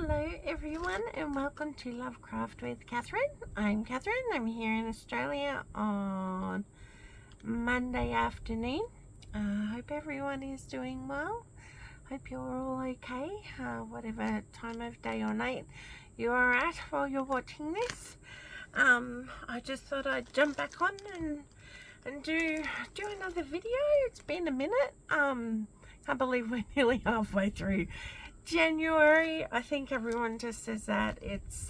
Hello everyone and welcome to Lovecraft with Catherine. I'm Catherine. I'm here in Australia on Monday afternoon. Hope everyone is doing well. Hope you're all okay, whatever time of day or night you are at while you're watching this. I just thought I'd jump back on and do another video. It's been a minute. Can't believe we're nearly halfway through January. I think everyone just says that. It's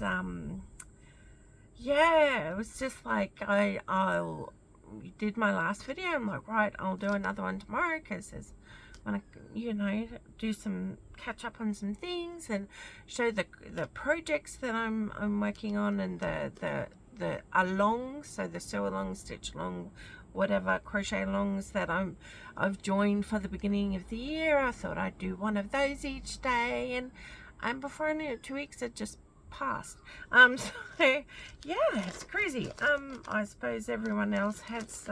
yeah, it was just like I did my last video. I'm like, right, I'll do another one tomorrow because there's want to, do some catch up on some things and show the projects that I'm working on, and the alongs, so the sew along, stitch along, whatever crochet alongs that I've joined for the beginning of the year. I thought I'd do one of those each day, and before I knew it, 2 weeks had just passed. So yeah, it's crazy. I suppose everyone else has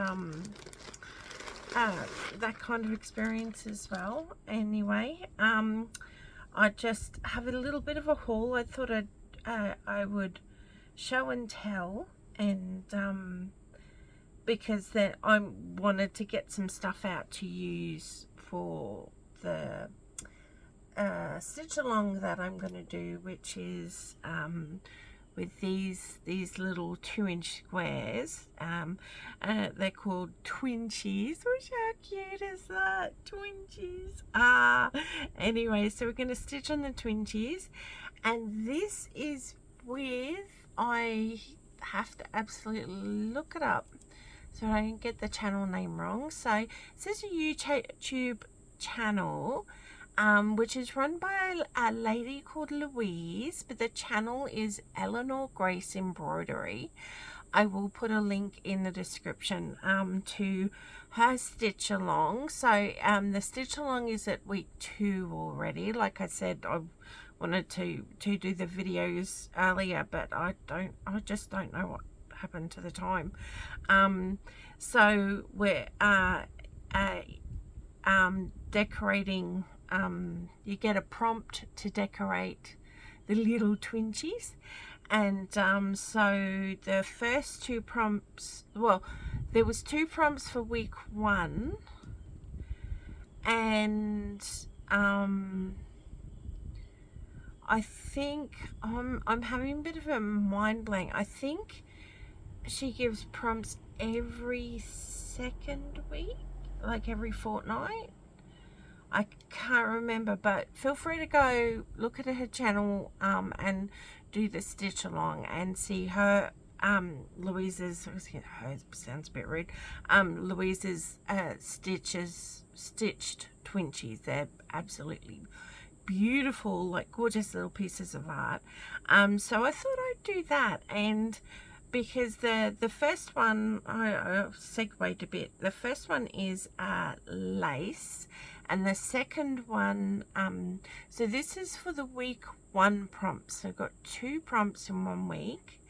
that kind of experience as well. Anyway, I just have a little bit of a haul. I thought I would show and tell, and because then I wanted to get some stuff out to use for the stitch along that I'm going to do, which is with these little 2-inch squares. They're called Twinchies. Which, how cute is that? Twinchies. Anyway, so we're going to stitch on the Twinchies, and this is with, I have to absolutely look it up so I don't get the channel name wrong. So it says a YouTube channel, which is run by a lady called Louise, but the channel is Eleanor Grace Embroidery. I will put a link in the description to her stitch along. So the stitch along is at week 2 already. Like I said, I wanted to do the videos earlier, but I just don't know what happened to the time. So we're decorating. You get a prompt to decorate the little Twinchies, and so the first 2 prompts, well, there was 2 prompts for week 1, and I think I'm having a bit of a mind blank. I think she gives prompts every 2nd week, like every fortnight. I can't remember, but feel free to go look at her channel and do the stitch along and see her Louise's, her sounds a bit rude, Louise's stitched Twinchies. They're absolutely beautiful, like gorgeous little pieces of art. So I thought I'd do that, and because the first one, I segued a bit. The first one is lace, and the second one, so this is for the week 1 prompts. So I've got 2 prompts in 1 week,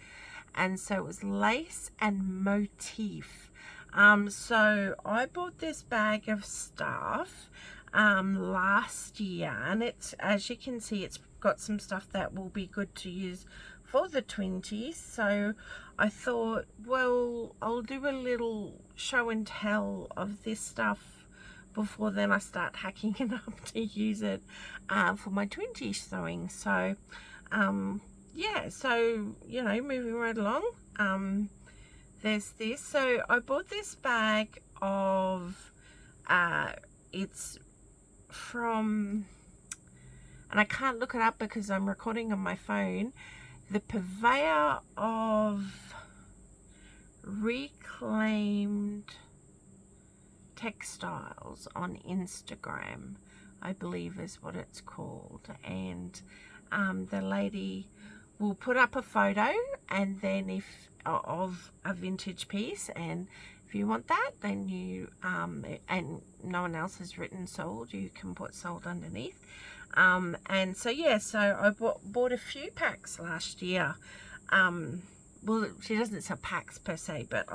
and so it was lace and motif. So I bought this bag of stuff last year, and it's, as you can see, it's got some stuff that will be good to use for the Twinchies. So I thought, well, I'll do a little show and tell of this stuff before then I start hacking it up to use it for my Twinchie sewing. So yeah, so moving right along, there's this. So I bought this bag of it's from, and I can't look it up because I'm recording on my phone, the purveyor of reclaimed textiles on Instagram, I believe is what it's called. And the lady will put up a photo, and then of a vintage piece, and if you want that, then you and no one else has written sold, you can put sold underneath. And so yeah, so I bought a few packs last year. Well, she doesn't sell packs per se, but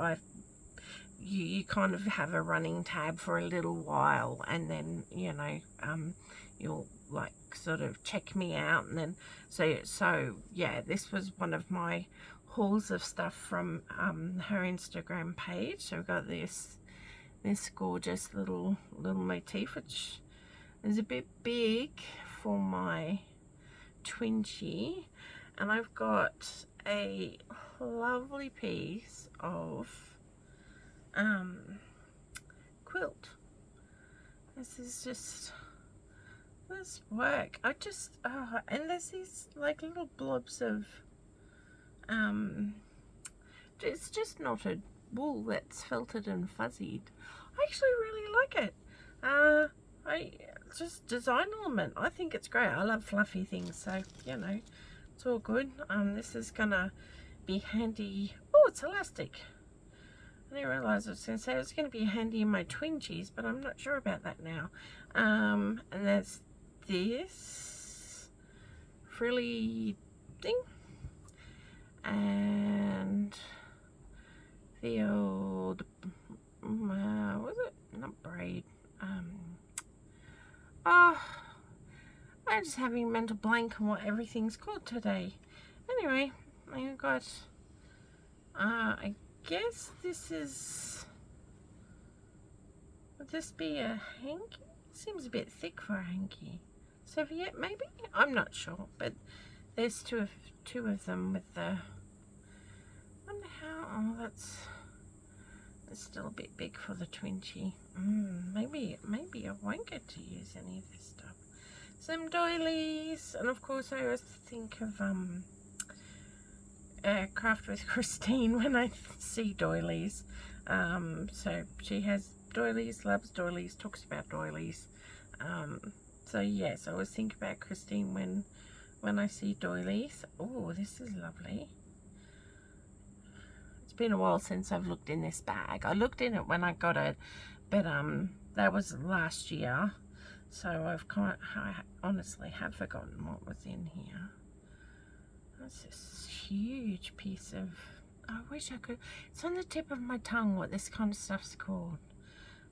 you kind of have a running tab for a little while, and then you'll like sort of check me out. And then so yeah, this was one of my hauls of stuff from her Instagram page. So we've got this gorgeous little motif, which is a bit big for my Twinchie, and I've got a lovely piece of quilt. This is just this work. I just and there's these like little blobs of it's just knotted wool that's felted and fuzzied. I actually really like it. Just design element. I think it's great. I love fluffy things, so you know, it's all good. This is gonna be handy. Oh, it's elastic. I didn't realise I was going to say it was going to be handy in my Twinchies, but I'm not sure about that now. And there's this frilly thing, and the old was it not braid? I'm just having a mental blank on what everything's called today. Anyway, I've got I guess this is, would this be a hanky? Seems a bit thick for a hanky. Serviette maybe? I'm not sure, but there's two of them with the, wonder how, oh that's still a bit big for the Twinchie. Maybe I won't get to use any of this stuff. Some doilies, and of course I always think of Craft with Christine when I see doilies. So she has doilies, loves doilies, talks about doilies. So yes, I always think about Christine when I see doilies. Oh, this is lovely. It's been a while since I've looked in this bag. I looked in it when I got it, but that was last year. So I honestly have forgotten what was in here. That's this huge piece of, I wish I could, it's on the tip of my tongue what this kind of stuff's called.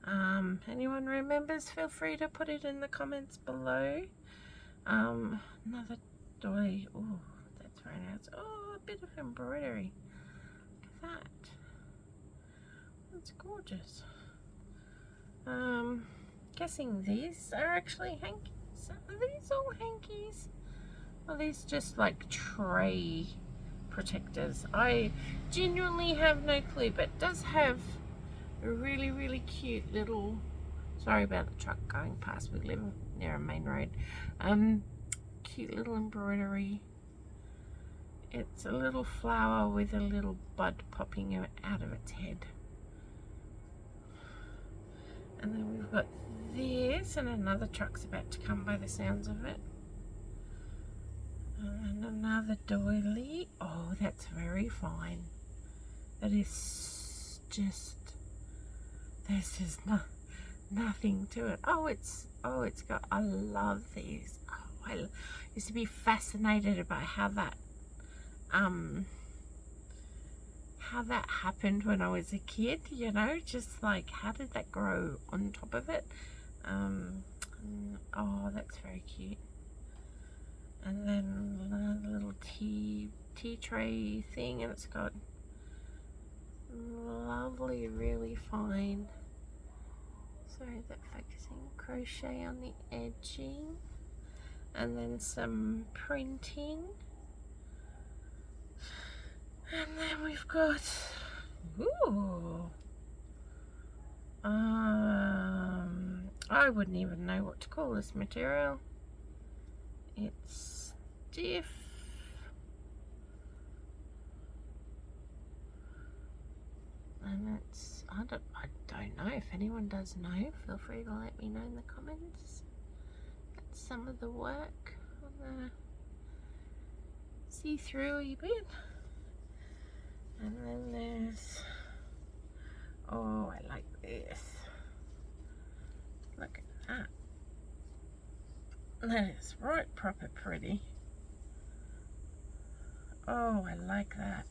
Anyone remembers, feel free to put it in the comments below. Another doily. Oh, that's very nice. Oh, a bit of embroidery. Look at that. That's gorgeous. Guessing these are actually hankies. Are these all hankies? Are these just like tray protectors? I genuinely have no clue, but it does have a really cute little, sorry about the truck going past, we live near a main road, cute little embroidery. It's a little flower with a little bud popping out of its head. And then we've got this, and another truck's about to come by the sounds of it. And another doily. Oh, that's very fine. That is just, there's just nothing to it. Oh, it's got, I love these. Oh, I used to be fascinated about how that happened when I was a kid, you know, just like how did that grow on top of it. Oh, that's very cute. And then another little tea tray thing, and it's got lovely, really fine, sorry that focusing, crochet on the edging, and then some printing. And then we've got, ooh, I wouldn't even know what to call this material. It's stiff. And it's, I don't know, if anyone does know, feel free to let me know in the comments. That's some of the work on the see-through-y bit. And then there's, oh, I like this. Look at that. That is right proper pretty. Oh, I like that.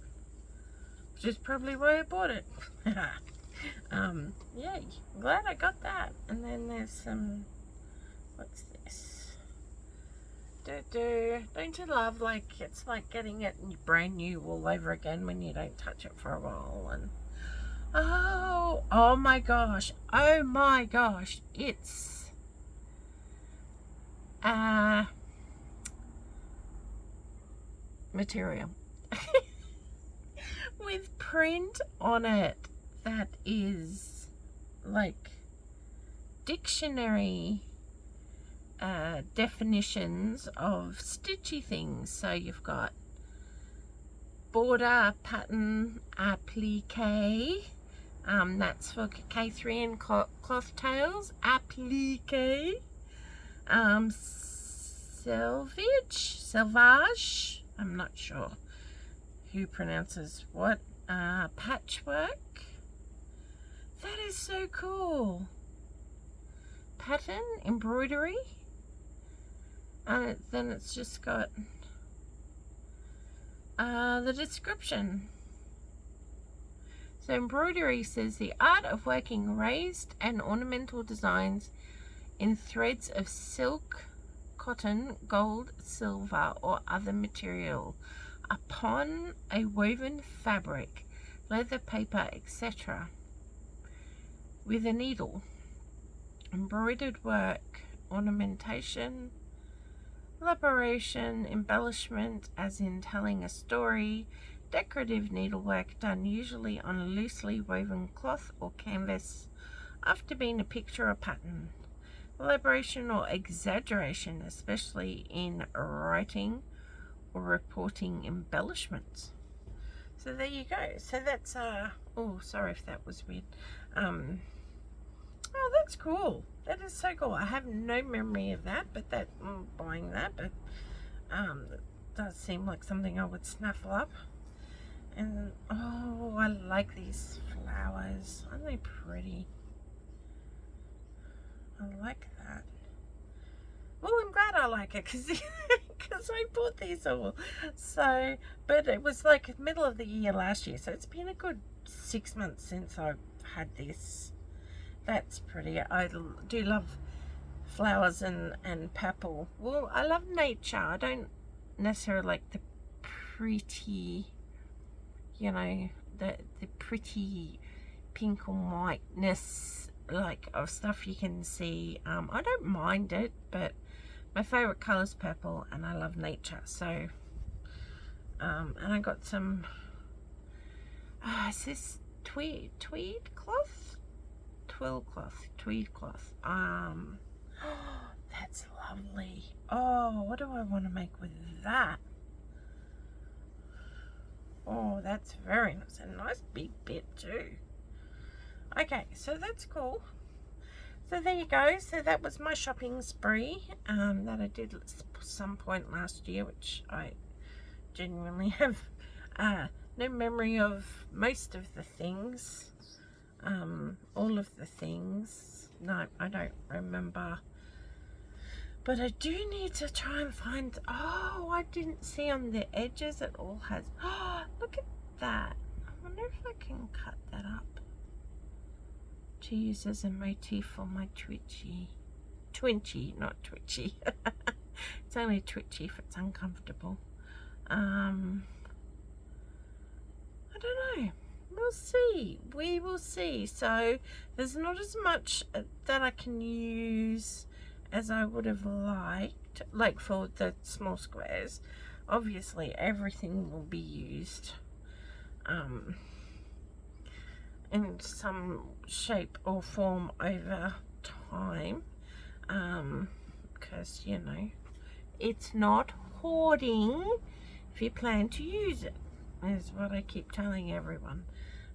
Which is probably why I bought it. Yay, glad I got that. And then there's some, what's this? do. Don't you love, like, it's like getting it brand new all over again when you don't touch it for a while. And oh my gosh, it's material with print on it that is like dictionary definitions of stitchy things. So you've got border, pattern, applique, that's for K3 and cloth tails, applique, selvage, I'm not sure who pronounces what, patchwork. That is so cool. Pattern, embroidery, and then it's just got the description. So embroidery says the art of working raised and ornamental designs in threads of silk, cotton, gold, silver, or other material upon a woven fabric, leather, paper, etc. with a needle. Embroidered work, ornamentation, elaboration, embellishment, as in telling a story, decorative needlework done usually on loosely woven cloth or canvas after being a picture or pattern. Elaboration or exaggeration, especially in writing or reporting embellishments. So there you go. So that's oh, sorry if that was weird. Oh, that's cool. That is so cool. I have no memory of that, but that buying that, but it does seem like something I would snaffle up. And oh, I like these flowers. Aren't they pretty? I like that. Well, I'm glad I like it because I bought these all. So, but it was like middle of the year last year, so it's been a good 6 months since I've had this. That's pretty. I do love flowers and purple. Well, I love nature. I don't necessarily like the pretty, you know, the pretty pink and whiteness like of stuff you can see. I don't mind it, but my favorite color is purple, and I love nature. So, and I got some. Is this tweed cloth? Tweed cloth. That's lovely. Oh, what do I want to make with that? Oh, that's very nice. A nice big bit too. Okay, so that's cool. So there you go. So that was my shopping spree that I did at some point last year, which I genuinely have no memory of most of the things. All of the things. No, I don't remember. But I do need to try and find. Oh, I didn't see on the edges it all has. Oh, look at that. I wonder if I can cut that up to use as a motif for my Twinchie, not twitchy. It's only twitchy if it's uncomfortable. I don't know. We'll see. We will see. So there's not as much that I can use as I would have liked, like for the small squares. Obviously everything will be used in some shape or form over time, because you know it's not hoarding if you plan to use it, is what I keep telling everyone.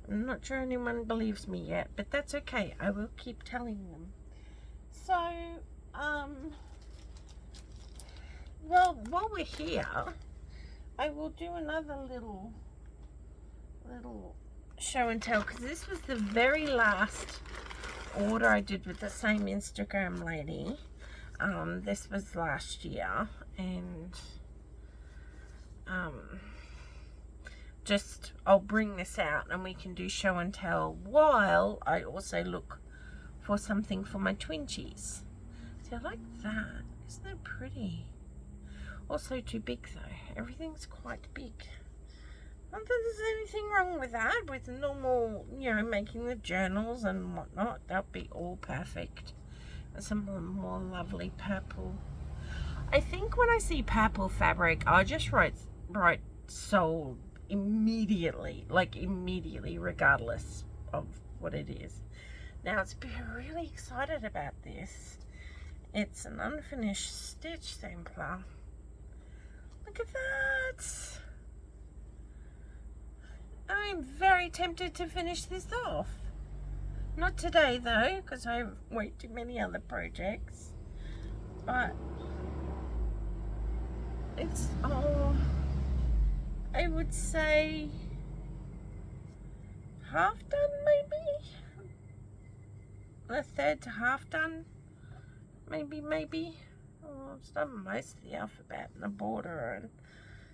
I'm not sure anyone believes me yet, but that's okay. I will keep telling them. So, well, while we're here, I will do another little show and tell, because this was the very last order I did with the same Instagram lady. This was last year, and just I'll bring this out and we can do show and tell while I also look for something for my Twinchies. See, I like that. Isn't that pretty? Also too big though. Everything's quite big. Not that there's anything wrong with that, with normal, you know, making the journals and whatnot. That'll be all perfect. And some more lovely purple. I think when I see purple fabric, I just write sold immediately, like immediately, regardless of what it is. Now, it's really excited about this. It's an unfinished stitch sampler. Look at that. I'm very tempted to finish this off. Not today though, because I have way too many other projects. But it's, I would say half done maybe. A third to half done. Maybe. Oh, I've done most of the alphabet and the border and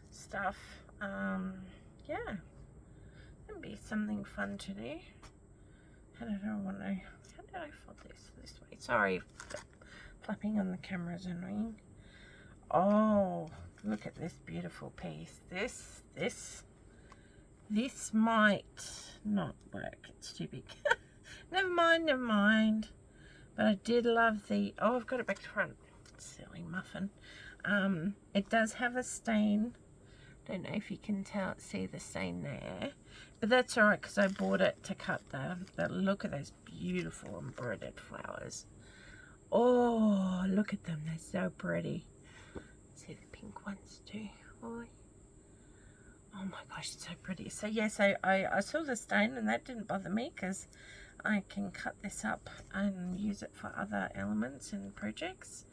stuff. Yeah. That'd be something fun to do. How did I fold this way? Sorry, flapping on the camera is annoying. Oh, look at this beautiful piece. This might not work. It's too big. Never mind. But I did love the, oh, I've got it back to front. Silly muffin. It does have a stain. Don't know if you can see the stain there. But that's alright, because I bought it to cut the look at those beautiful embroidered flowers. Oh, look at them. They're so pretty. See the pink ones too. Oh my gosh, it's so pretty. So yes, I saw the stain and that didn't bother me, because I can cut this up and use it for other elements and projects.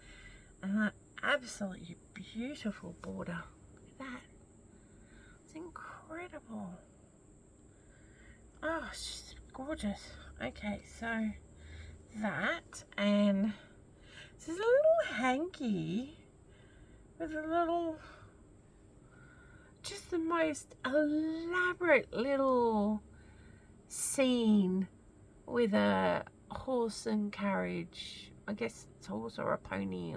And that absolutely beautiful border. Look at that. It's incredible. Oh, it's just gorgeous. Okay, so that, and this is a little hanky with a little, just the most elaborate little scene with a horse and carriage. I guess it's a horse or a pony,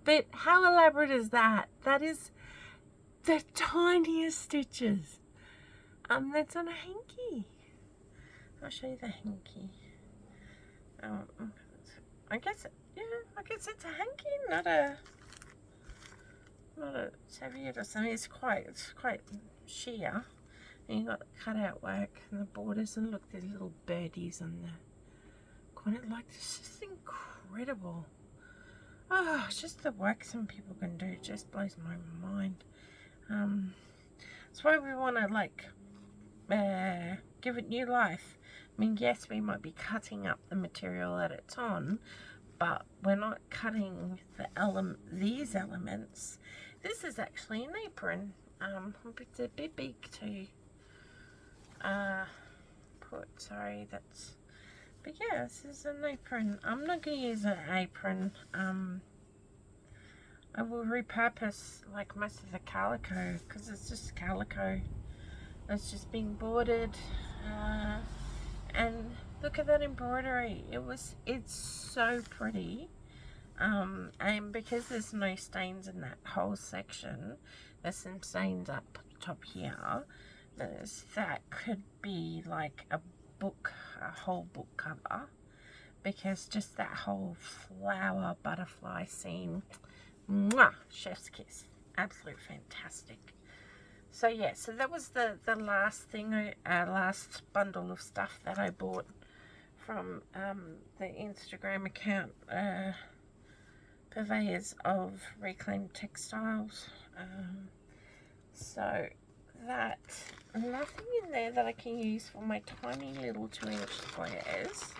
but how elaborate is that? That is the tiniest stitches. That's on a hanky. I'll show you the hanky. I guess it's a hanky, not a serviette or something. It's quite sheer. And you got the cutout work and the borders, and look, there's little birdies on the corner. Like, it's just incredible. Oh, it's just the work some people can do. It just blows my mind. That's why we want to, like, give it new life. I mean, yes, we might be cutting up the material that it's on, but we're not cutting these elements. This is actually an apron. It's a bit big to put. Sorry, that's. But yeah, this is an apron. I'm not going to use an apron. I will repurpose like most of the calico, because it's just calico that's just being bordered. And look at that embroidery. It's so pretty. And because there's no stains in that whole section, there's some stains up top here. That could be like a whole book cover, because just that whole flower butterfly scene, mwah, chef's kiss, absolute fantastic. So yeah, so that was the last thing, last bundle of stuff that I bought from the Instagram account, purveyors of reclaimed textiles. So that, nothing in there that I can use for my tiny little 2-inch squares.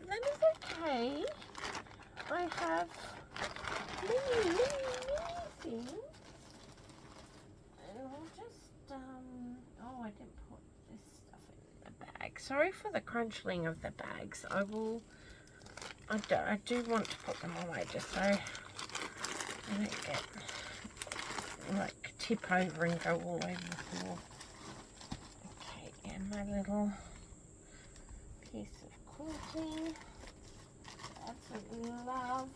That is okay. I have many things. And we'll just, oh, I didn't put this stuff in the bag. Sorry for the crunchling of the bags. I do want to put them away just so I don't get, like, tip over and go all over the floor. Okay, and my little piece of quilting. Absolutely love.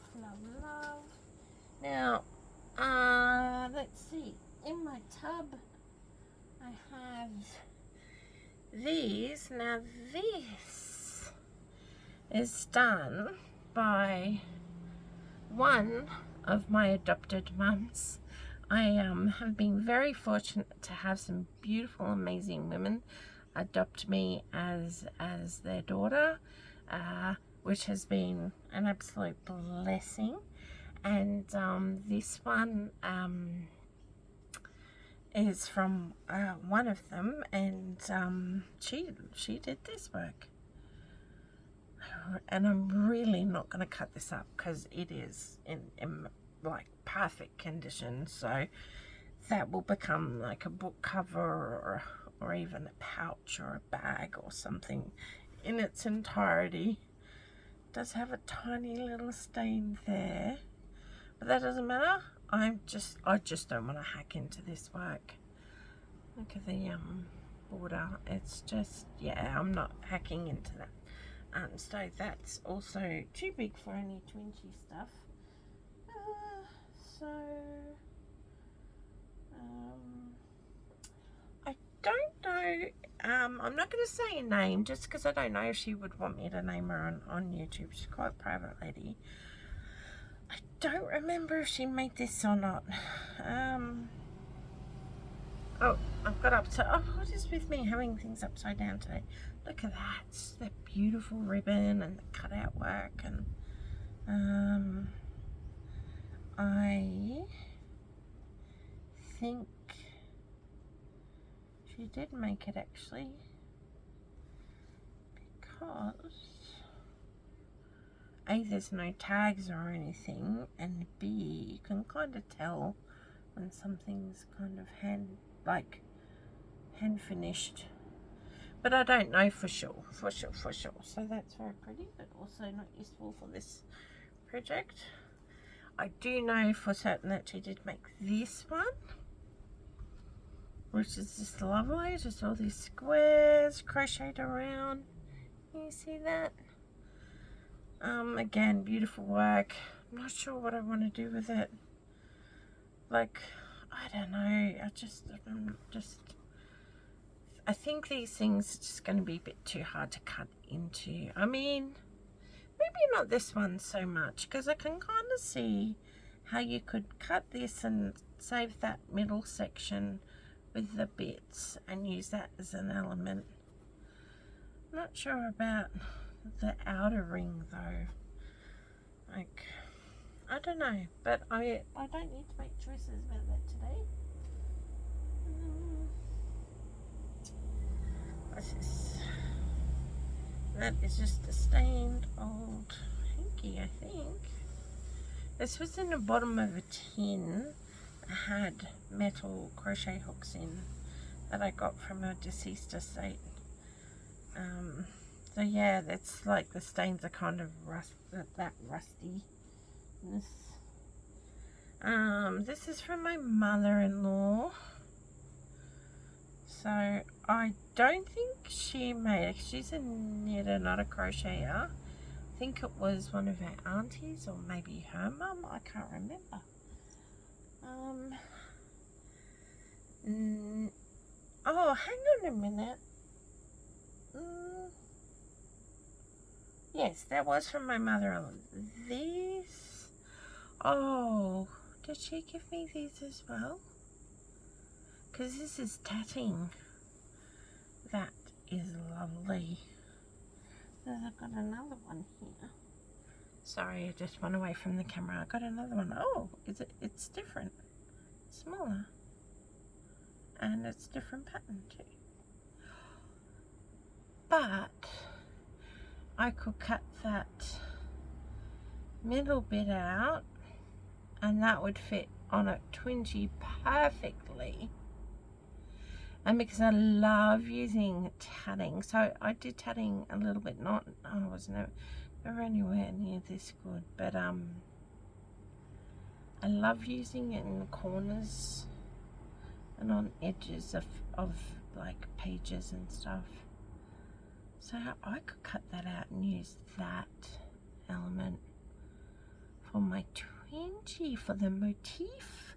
Now, let's see, in my tub I have these. Now this is done by one of my adopted mums. I have been very fortunate to have some beautiful, amazing women adopt me as their daughter, which has been an absolute blessing. And this one is from one of them, and she did this work. And I'm really not going to cut this up because it is in like perfect condition, so that will become like a book cover or even a pouch or a bag or something in its entirety. It does have a tiny little stain there, but that doesn't matter. I just don't want to hack into this work. Look at the border. It's just, yeah, I'm not hacking into that. So that's also too big for any Twinchies stuff. I don't know. I'm not going to say a name just because I don't know if she would want me to name her on YouTube. She's quite a private lady. I don't remember if she made this or not. Oh, I've got upside. Oh, what is with me having things upside down today? Look at that. It's the beautiful ribbon and the cutout work, and I think she did make it actually, because A, there's no tags or anything, and B, you can kind of tell when something's kind of hand finished, but I don't know for sure. So that's very pretty, but also not useful for this project. I do know for certain that she did make this one, which is just lovely. Just all these squares crocheted around. Can you see that? Again, beautiful work. I'm not sure what I want to do with it. Like, I don't know. I think these things are just going to be a bit too hard to cut into. I mean, maybe not this one so much, because I can kind of see how you could cut this and save that middle section with the bits and use that as an element. Not sure about the outer ring though. Like, I don't know, but I don't need to make choices about that today. What's this? That is just a stained old hanky, I think. This was in the bottom of a tin that had metal crochet hooks in that I got from a deceased estate. So yeah, that's like the stains are kind of that rusty. This is from my mother-in-law. So I don't think she made it. She's a knitter, not a crocheter. I think it was one of her aunties or maybe her mum. I can't remember. Oh, hang on a minute. Yes, that was from my mother-in-law. These? Oh, did she give me these as well? Because this is tatting. That is lovely. Then I've got another one here. Sorry, I just went away from the camera. I got another one. Oh, it's different. Smaller. And it's different pattern too. But I could cut that middle bit out and that would fit on a Twinchie perfectly. And because I love using tatting, so I did tatting a little bit, I was never anywhere near this good, but I love using it in the corners and on edges of like pages and stuff. So I could cut that out and use that element for my Twinchie, for the motif.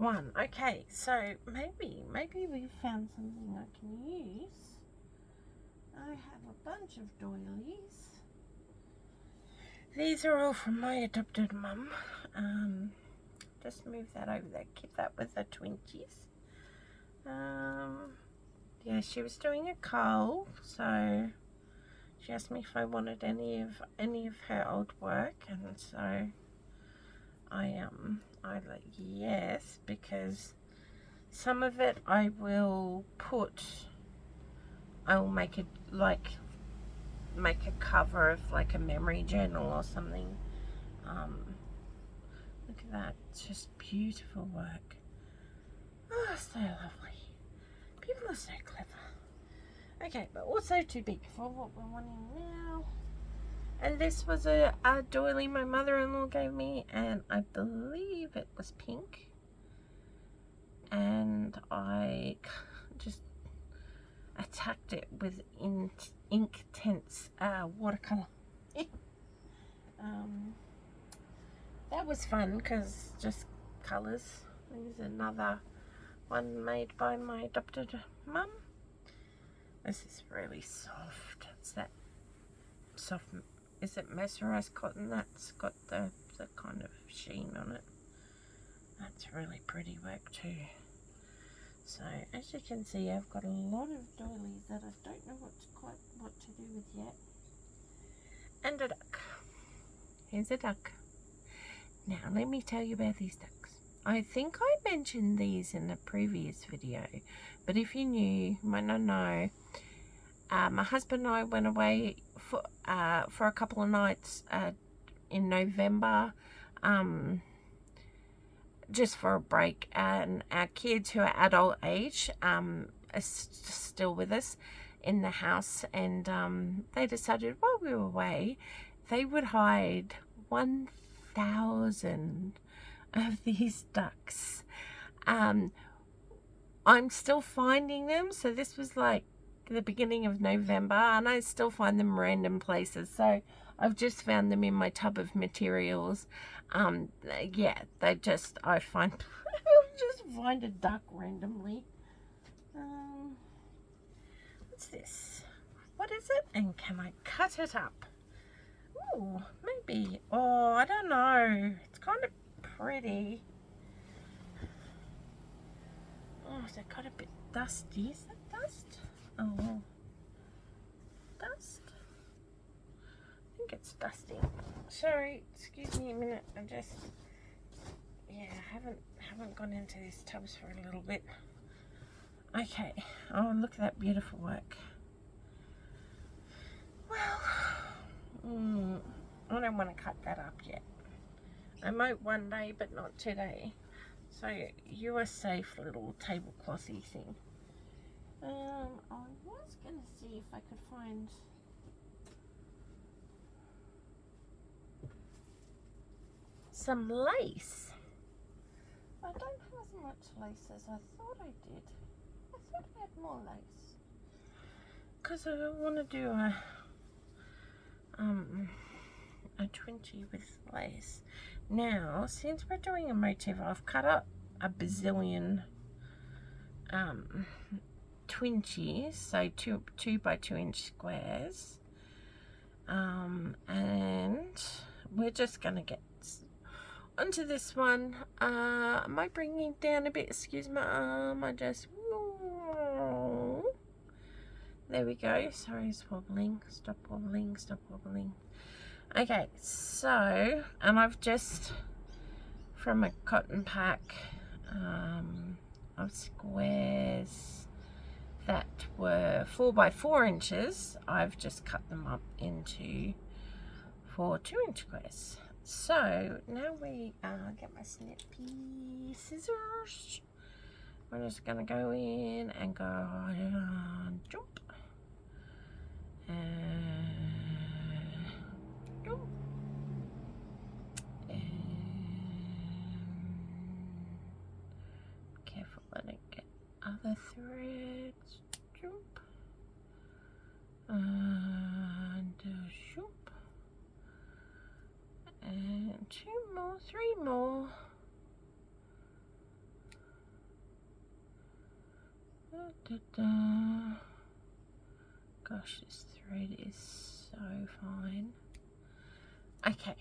one. Okay, so maybe we found something I can use. I have a bunch of doilies. These are all from my adopted mum. Just move that over there. Keep that with the Twinchies. Yeah, she was doing a cull, so she asked me if I wanted any of her old work, and so I like yes, because some of it I will make it like make a cover of like a memory journal or something. Look at that, it's just beautiful work. Oh, so lovely. People are so clever. Okay, but also too big for what we're wanting now. And this was a doily my mother-in-law gave me, and I believe it was pink. And I just attacked it with Inktense watercolor. That was fun because just colors. There's another one made by my adopted mum. This is really soft. It's that soft, is it mercerized cotton? That's got the kind of sheen on it. That's really pretty work too. So as you can see, I've got a lot of doilies that I don't know what to do with yet. And a duck. Here's a duck. Now let me tell you about these ducks. I think I mentioned these in a previous video, but if you're new, you might not know. My husband and I went away for a couple of nights in November, just for a break, and our kids, who are adult age, are still with us in the house, and they decided while we were away they would hide 1,000 of these ducks. I'm still finding them, so this was like the beginning of November, and I still find them random places. So I've just found them in my tub of materials. Yeah, I just find a duck randomly. What's this? What is it? And can I cut it up? Ooh, maybe. Oh, I don't know. It's kind of pretty. Oh, is it got a bit dusty? Is that dust? Oh, dust? I think it's dusty. Sorry, excuse me a minute. I haven't gone into these tubs for a little bit. Okay. Oh, look at that beautiful work. Well, I don't want to cut that up yet. I might one day, but not today. So you're a safe little tableclothy thing. I was going to see if I could find some lace. I don't have as much lace as I thought I did. I thought I had more lace. Because I want to do a Twinchie with lace. Now, since we're doing a motif, I've cut up a bazillion Twinchies, so 2 by 2 inch squares, and we're just gonna get onto this one. Am I bringing it down a bit? Excuse my arm. There we go. Sorry, it's wobbling. Stop wobbling. Stop wobbling. Okay, so, and I've just, from a cotton pack of squares that were 4 by 4 inches, I've just cut them up into 4 2-inch squares. So now we get my snippy scissors. We're just gonna go in and go jump and jump and careful let it get other threads. Jump and jump. And 2 more, 3 more. Da, da, da. Gosh, this thread is so fine. Okay,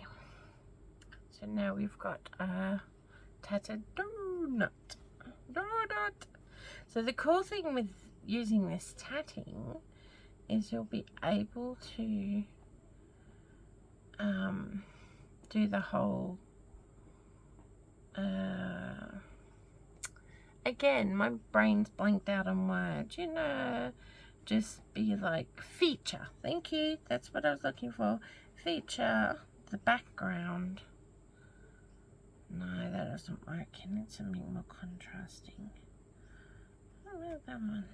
so now we've got a tattered donut. So the cool thing with using this tatting is you'll be able to do the whole again, my brain's blanked out on words, you know, just be like feature. Thank you, that's what I was looking for. Feature the background. No, that doesn't work. I need something more contrasting. Oh, where's that one?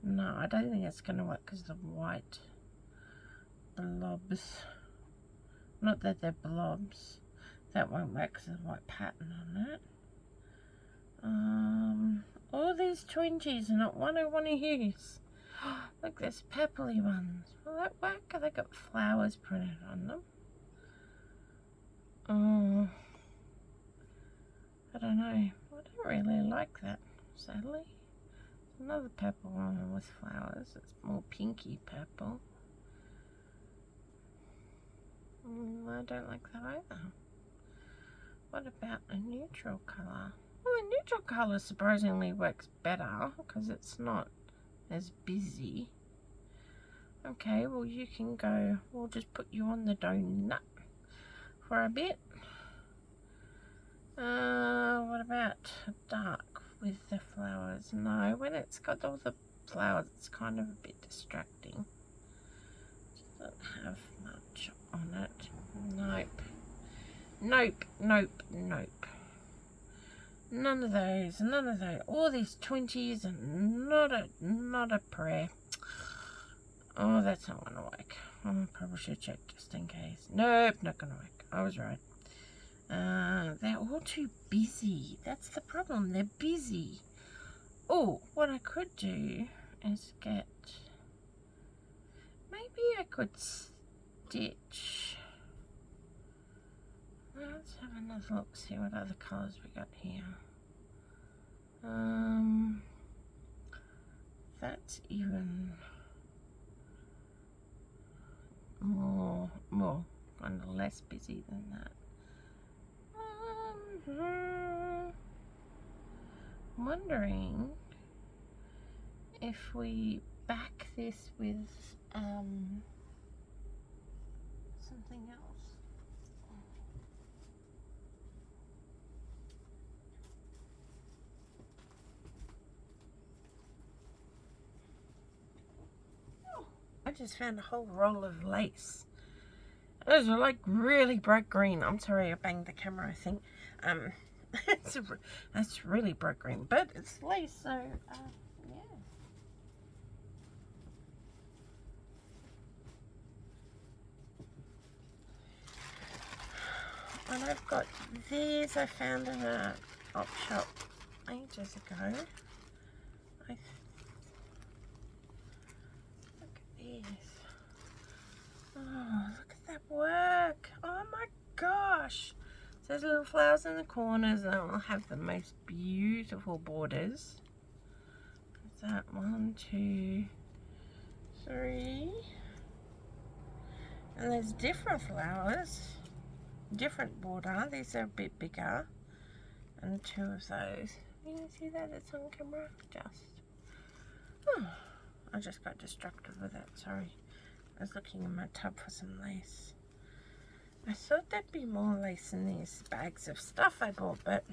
No, I don't think it's going to work because the white blobs. Not that they're blobs. That won't work because there's a white pattern on it. All these Twinchies are not one I want to use. Look, there's purpley ones. Will that work? Have they got flowers printed on them? Oh, I don't know. I don't really like that, sadly. Another purple one with flowers. It's more pinky purple. I don't like that either. What about a neutral colour? Well, a neutral colour surprisingly works better because it's not as busy. Okay, well you can go. We'll just put you on the donut for a bit. What about dark with the flowers? No, when it's got all the flowers, it's kind of a bit distracting. Doesn't have much on it. Nope. Nope, nope, nope. None of those, none of those. All these Twinchies and not a prayer. Oh, that's not gonna work. Oh, I probably should check just in case. Nope, not gonna work. I was right. They're all too busy. That's the problem. They're busy. Oh, what I could do is get... Maybe I could stitch... Let's have another look, see what other colours we got here. That's even more kind of less busy than that. I'm wondering if we back this with something else. I just found a whole roll of lace. Those are like really bright green. I'm sorry, I banged the camera, I think. That's really bright green, but it's lace, so yeah. And I've got these I found in a op shop ages ago. Look at these. Oh, look at that work. Oh my gosh. So there's little flowers in the corners and I'll have the most beautiful borders. Is that 1, 2, 3? And there's different flowers. Different border. These are a bit bigger. And 2 of those. You can see that it's on camera. I just got distracted with it, sorry. I was looking in my tub for some lace. I thought there'd be more lace in these bags of stuff I bought, but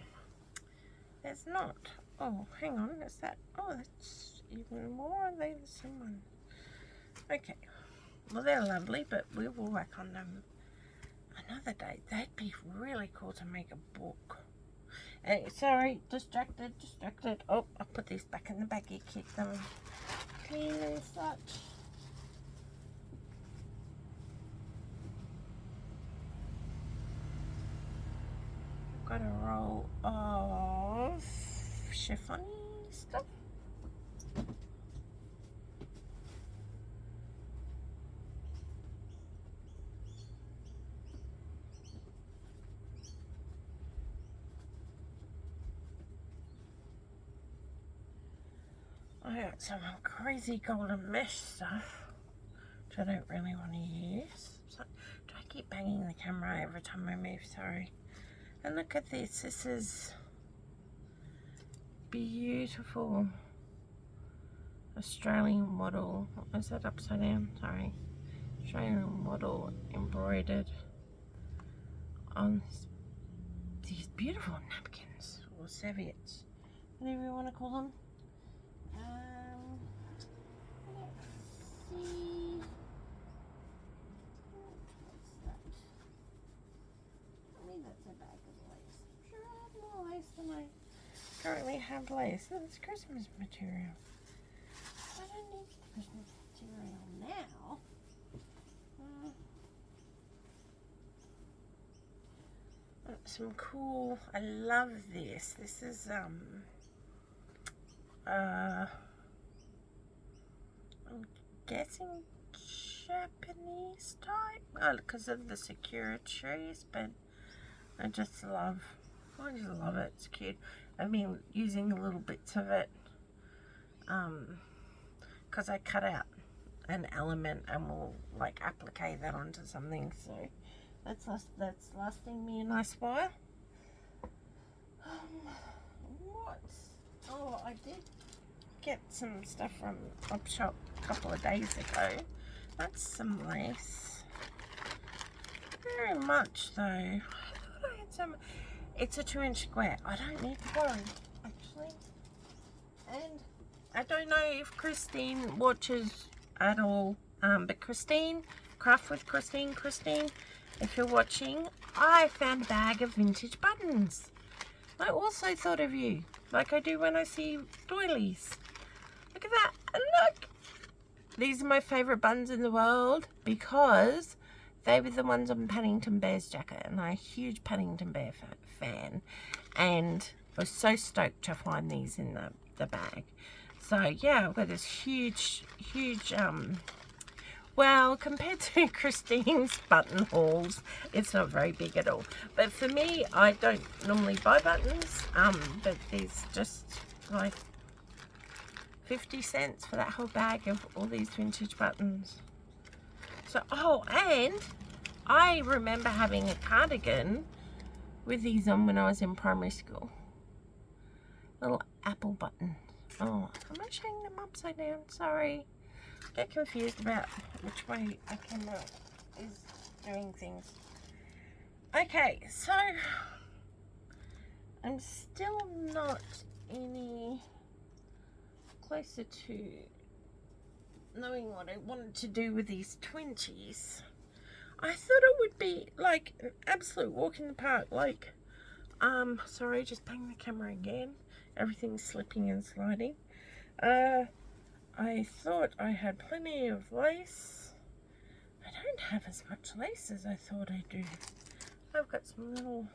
there's not. Oh, hang on, is that? Oh, that's even more. Are they the same one? Okay. Well, they're lovely, but we will work on them another day. That'd be really cool to make a book. Hey, sorry, distracted. Oh, I'll put these back in the baggie, keep them clean and such. Got a roll of chiffon stuff. I got some crazy golden mesh stuff, which I don't really want to use. So, do I keep banging the camera every time I move? Sorry. And look at this. This is beautiful Australian model. Is that upside down? Sorry. Australian model embroidered on these beautiful napkins or serviettes, whatever you want to call them. Let's see. What's that? I mean, that's a bag of lace. I'm sure I have more lace than I currently have lace. Oh, it's Christmas material. I don't need the Christmas material now. Some cool, I love this. This is I'm guessing Japanese type. Oh, because of the Sakura trees, but I just love it. It's cute. I mean, using little bits of it, because I cut out an element and will like applique that onto something. So that's lasting me a nice while. Oh, I did get some stuff from Op Shop a couple of days ago. That's some lace. Very much though. I thought I had some. It's a 2-inch square. I don't need to worry, actually. And I don't know if Christine watches at all. But Christine, Craft with Christine, if you're watching, I found a bag of vintage buttons. I also thought of you, like I do when I see doilies. Look at that, and look! These are my favourite buttons in the world because they were the ones on Paddington Bear's jacket, and I'm a huge Paddington Bear fan, and I was so stoked to find these in the bag. So yeah, I've got this huge, well, compared to Christine's buttonholes, it's not very big at all. But for me, I don't normally buy buttons, but these just like 50 cents for that whole bag of all these vintage buttons. So, oh, and I remember having a cardigan with these on when I was in primary school. Little apple button. Oh, am I showing them upside down? Sorry. Get confused about which way the camera is doing things. Okay, so I'm still not any closer to knowing what I wanted to do with these Twinchies. I thought it would be like an absolute walk in the park. Like, sorry, just bang the camera again. Everything's slipping and sliding. I thought I had plenty of lace. I don't have as much lace as I thought I do. I've got some little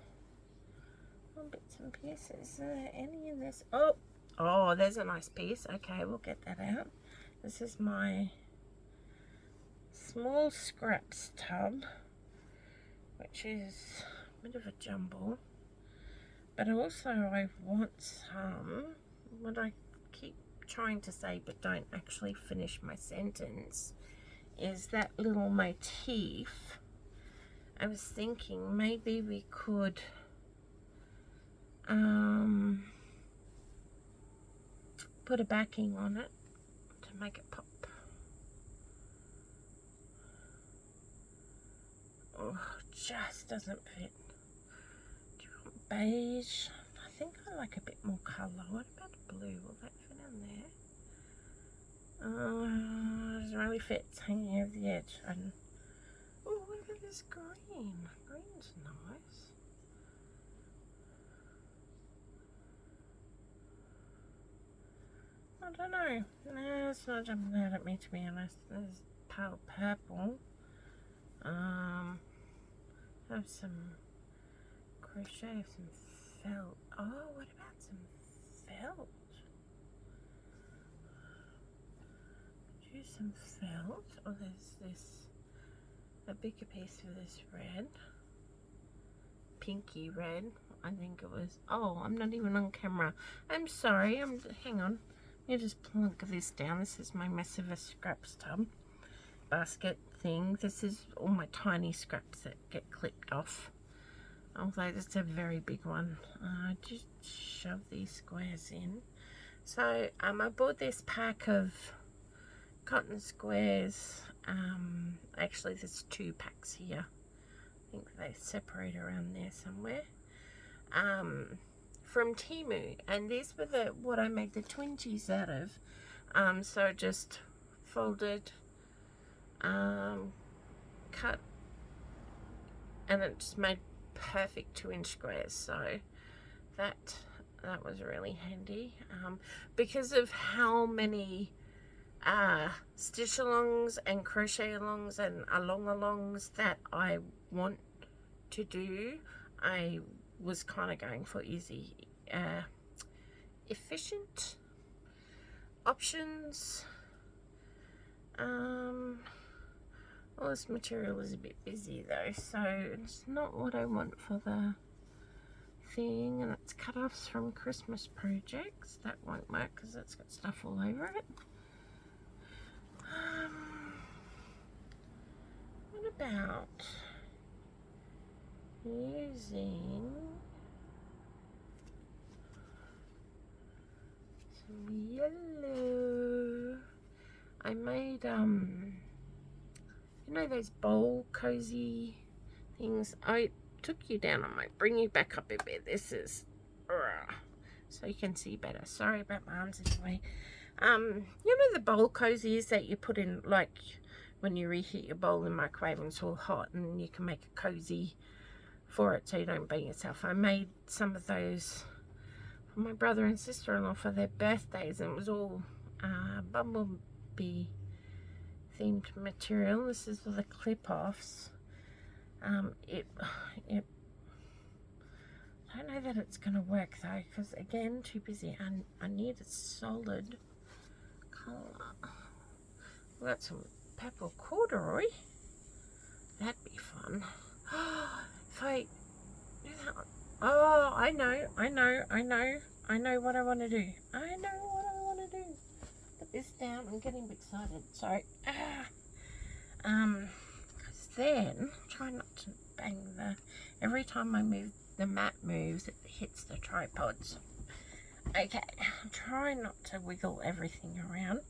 bits and pieces. Is there any in this? Oh, there's a nice piece. Okay, we'll get that out. This is my small scraps tub, which is a bit of a jumble. But also I want some, what I keep trying to say but don't actually finish my sentence, is that little motif. I was thinking maybe we could put a backing on it to make it pop. Oh, just doesn't fit. Do you want beige? I think I like a bit more colour. What about blue? Will that fit in there? It doesn't really fit. It's hanging over the edge. And oh, what about this green? Green's nice. I don't know. No, it's not jumping out at me, to be honest. There's pale purple. Have some crochet, some felt. Oh, what about some felt? Do some felt. Oh, there's a bigger piece of this red. Pinky red, I think it was. Oh, I'm not even on camera. I'm sorry. Hang on. You just plunk this down. This is my massive scraps tub basket thing. This is all my tiny scraps that get clipped off. Although it's a very big one. Just shove these squares in. So I bought this pack of cotton squares. Actually there's 2 packs here. I think they separate around there somewhere. From Temu, and these were what I made the Twinchies out of. So just folded, cut, and it just made perfect 2-inch squares. So that was really handy, because of how many stitch alongs and crochet alongs and alongs that I want to do. I was kind of going for easy, efficient options. All this material is a bit busy though, so it's not what I want for the thing, and it's cut-offs from Christmas projects. That won't work because it's got stuff all over it. What about using some yellow? I made you know those bowl cozy things? I took you down. I might bring you back up a bit. This is so you can see better. Sorry about my arms anyway. You know the bowl cozies that you put in, like when you reheat your bowl in the microwave and it's all hot, and you can make a cozy for it so you don't burn yourself. I made some of those for my brother and sister-in-law for their birthdays, and it was all bumblebee themed material. This is for the clip-offs. I don't know that it's gonna work though, because again, too busy. I need a solid colour. We've got some purple corduroy. That'd be fun. If I do that one. Oh, I know what I want to do. Put this down. I'm getting excited. Sorry. Because then try not to bang every time I move, the mat moves, it hits the tripods. Okay, try not to wiggle everything around.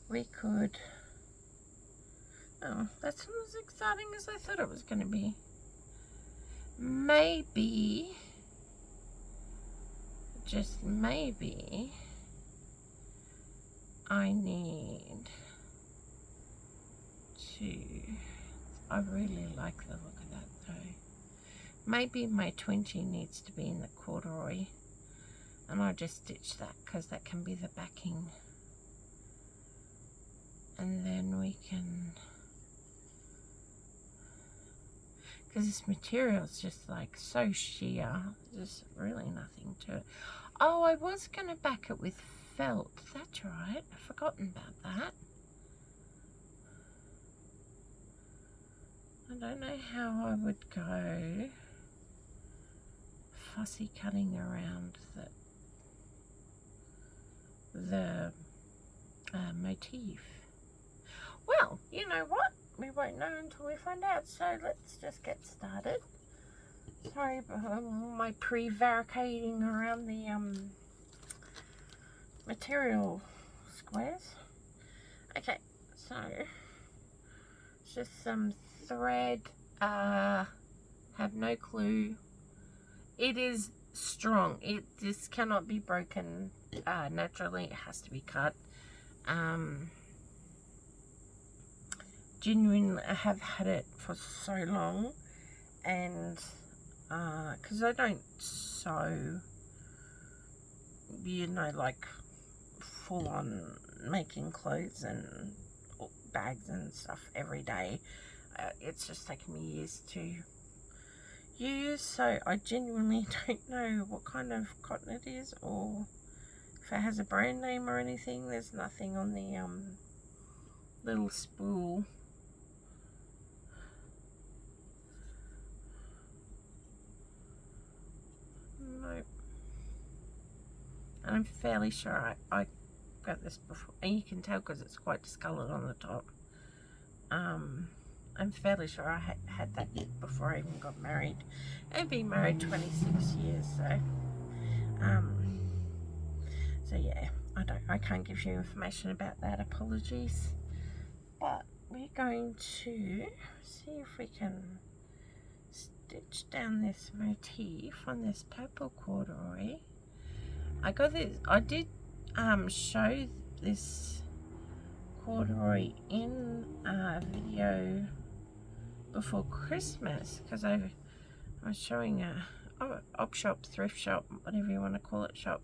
We could, oh, that's not as exciting as I thought it was going to be. Maybe, just maybe, I need to, I really like the look of that though. Maybe my Twinchie needs to be in the corduroy, and I'll just stitch that because that can be the backing. And then we can, because this material is just like so sheer, there's really nothing to it. Oh, I was going to back it with felt, that's right, I've forgotten about that. I don't know how I would go fussy cutting around the motif. Well, you know what? We won't know until we find out. So let's just get started. Sorry about my prevaricating around the material squares. Okay, so it's just some thread. Have no clue. It is strong. This cannot be broken naturally. It has to be cut. Genuinely, I have had it for so long, and because I don't sew, you know, like full on making clothes and bags and stuff every day. It's just taken me years to use, so I genuinely don't know what kind of cotton it is or if it has a brand name or anything. There's nothing on the little spool. Nope. And I'm fairly sure I got this before, and you can tell because it's quite discoloured on the top. I'm fairly sure I had that before I even got married. I've been married 26 years, so yeah, I can't give you information about that, apologies. But we're going to see if we can stitch down this motif on this purple corduroy. I did show this corduroy in a video before Christmas, because I was showing a op shop, thrift shop, whatever you want to call it, shop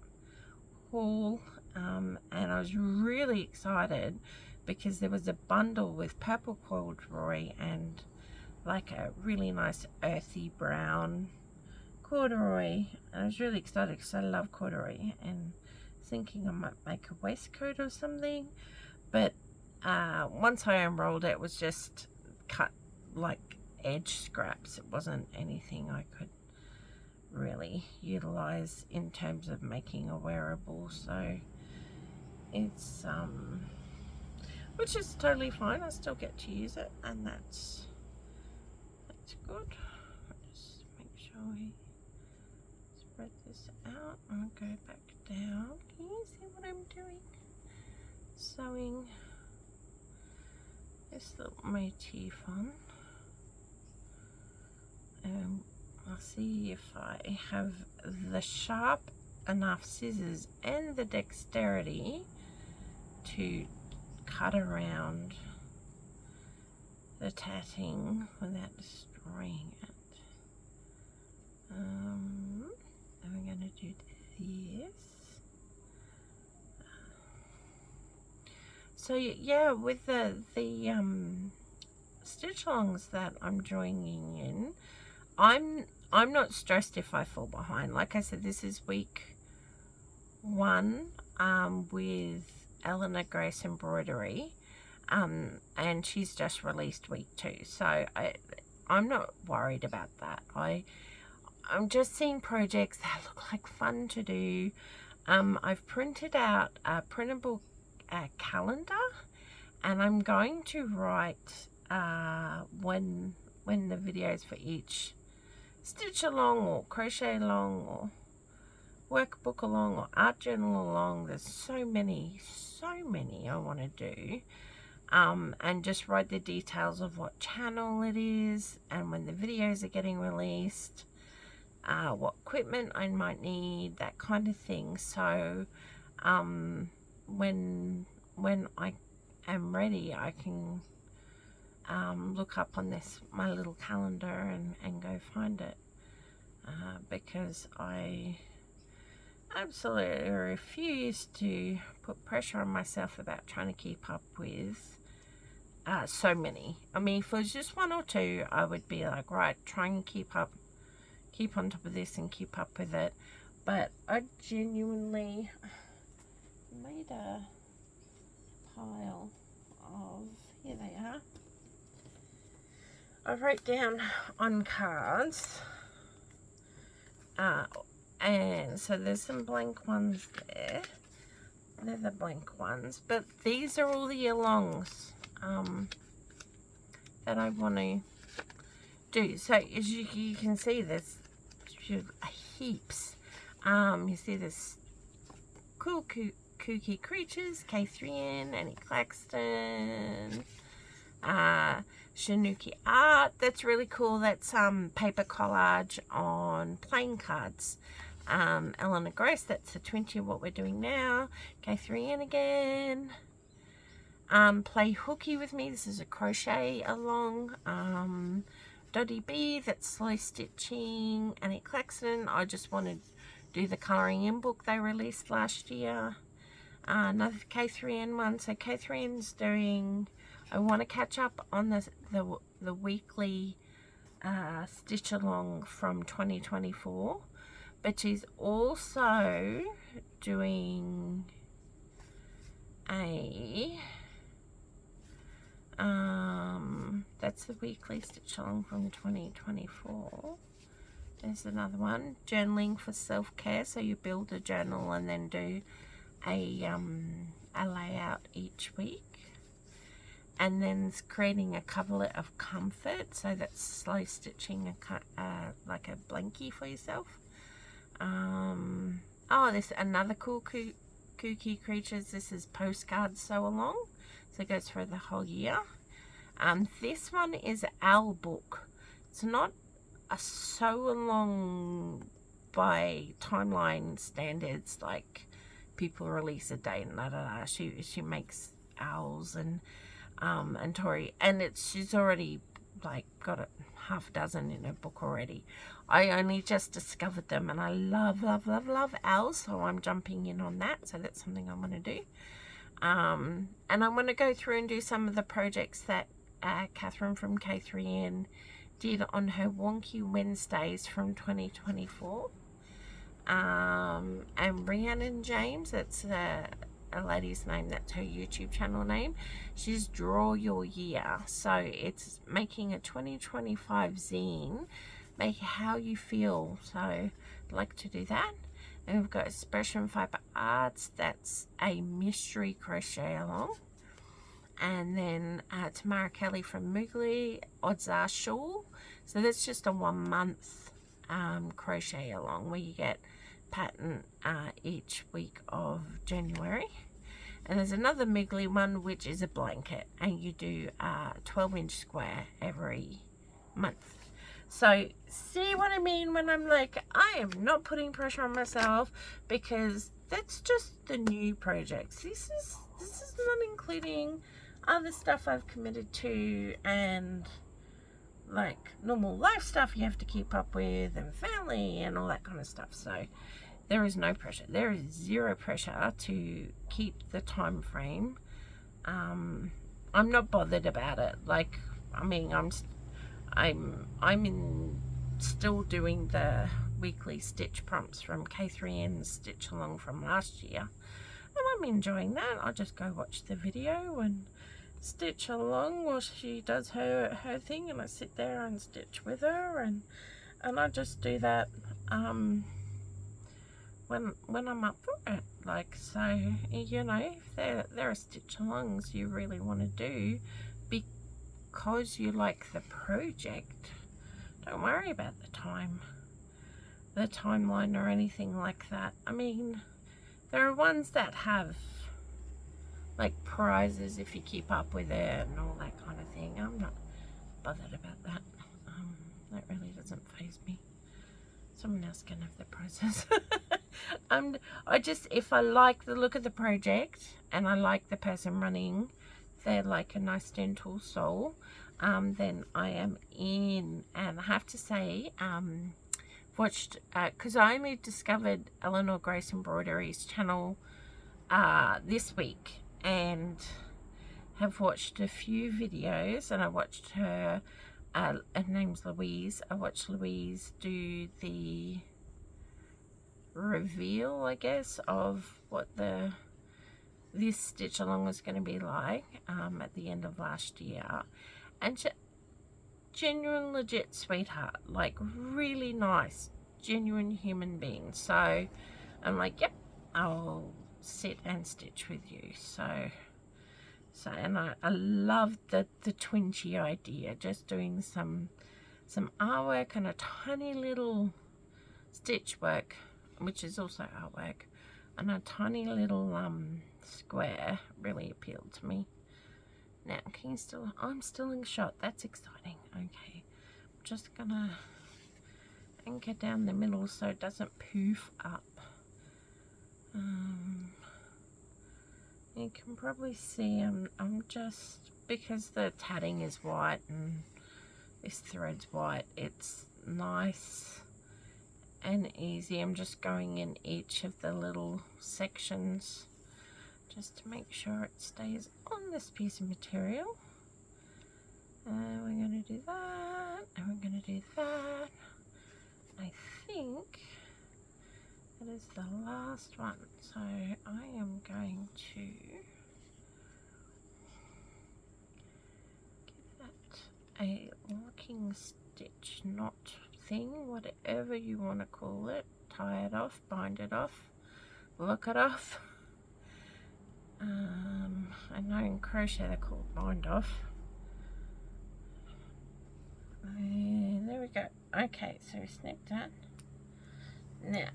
haul, and I was really excited because there was a bundle with purple corduroy and like a really nice earthy brown corduroy. I was really excited because I love corduroy, and thinking I might make a waistcoat or something, but once I unrolled it, it was just cut like edge scraps. It wasn't anything I could really utilize in terms of making a wearable, so it's which is totally fine. I still get to use it, and that's good. Just make sure we spread this out and go back down. Can you see what I'm doing? Sewing this little motif on, and I'll see if I have the sharp enough scissors and the dexterity to cut around the tatting without destroying it. And we're going to do this. So yeah, with the stitch alongs that I'm joining in, I'm not stressed if I fall behind. Like I said, this is week 1 with Eleanor Grace Embroidery, and she's just released week 2, so I'm not worried about that. I'm just seeing projects that look like fun to do. I've printed out a printable calendar, and I'm going to write when the videos for each stitch along or crochet along or workbook along or art journal along. There's so many I want to do, and just write the details of what channel it is and when the videos are getting released, what equipment I might need, that kind of thing. So when I am ready, I can look up on my little calendar and go find it, because I absolutely refuse to put pressure on myself about trying to keep up with so many. I mean, if it was just 1 or 2, I would be like, right, try and keep on top of this and keep up with it. But I genuinely made a pile of, here they are, I wrote down on cards, and so there's some blank ones there. They're the blank ones, but these are all the alongs that I want to do. So as you can see, there's heaps. You see this cool kooky creatures, K3N, Annie Claxton, Shanuki art. That's really cool. That's paper collage on playing cards. Eleanor Grace, that's the Twinchie, what we're doing now. K3N again. Play hooky with me. This is a crochet along. Dottie B, that's slow stitching. Annie Claxton, I just want to do the colouring in book they released last year. Another K3N one. So K3N's doing, I want to catch up on the weekly stitch along from 2024, but she's also doing a that's the weekly stitch along from 2024. There's another one, journaling for self-care. So you build a journal and then do a layout each week. And then it's creating a coverlet of comfort. So that's slow stitching like a blankie for yourself. Oh, there's another cool kooky creatures. This is postcards sew along. So it goes for the whole year. This one is Owl Book. It's not a sew along by timeline standards, like people release a date and she makes owls and Tori, and she's already like got a half a dozen in her book already. I only just discovered them, and I love owls, so I'm jumping in on that. So that's something I'm going to do. And I'm going to go through and do some of the projects that Catherine from K3N did on her Wonky Wednesdays from 2024. And Rhiannon James, that's a lady's name, that's her YouTube channel name. She's Draw Your Year. So it's making a 2025 zine, make how you feel. So I'd like to do that. And we've got Expression Fiber Arts, that's a mystery crochet along. And then Tamara Kelly from Moogly, Odds Are Shawl. So that's just a 1 month crochet along where you get pattern each week of January. And there's another Moogly one which is a blanket, and you do a 12-inch square every month. So see what I mean when I'm like, I am not putting pressure on myself, because that's just the new projects. This is not including other stuff I've committed to, and like normal life stuff you have to keep up with, and family and all that kind of stuff. So there is no pressure. There is zero pressure to keep the time frame. I'm not bothered about it. Like, I mean, I'm still doing the weekly stitch prompts from K3N Stitch Along from last year, and I'm enjoying that. I just go watch the video and stitch along while she does her thing, and I sit there and stitch with her, and I just do that when I'm up for it. Like, so, you know, if there are stitch alongs you really want to do because you like the project, don't worry about the timeline or anything like that. I mean, there are ones that have like prizes if you keep up with it and all that kind of thing. I'm not bothered about that. That really doesn't faze me. Someone else can have the prizes. If I like the look of the project and I like the person running, they're like a nice gentle soul, then I am in. And I have to say, watched, because I only discovered Eleanor Grace Embroidery's channel this week, and have watched a few videos, and I watched her, her name's Louise. I watched Louise do the reveal, I guess, of what this stitch along was going to be like at the end of last year, and genuine legit sweetheart, like really nice, genuine human being. So I'm like, yep, I'll sit and stitch with you. So and I love the Twinchie idea, just doing some artwork and a tiny little stitch work, which is also artwork, and a tiny little square really appealed to me. Now, I'm still in shot. That's exciting. Okay, I'm just gonna anchor down the middle so it doesn't poof up. You can probably see I'm just, because the tatting is white and this thread's white, it's nice and easy. I'm just going in each of the little sections just to make sure it stays on this piece of material. We're going to do that, and we're going to do that. I think that is the last one, so I am going to give that a locking stitch knot thing, whatever you want to call it. Tie it off, bind it off, lock it off. I know in crochet they're called bind off. And there we go. Okay, so we snip that. Now,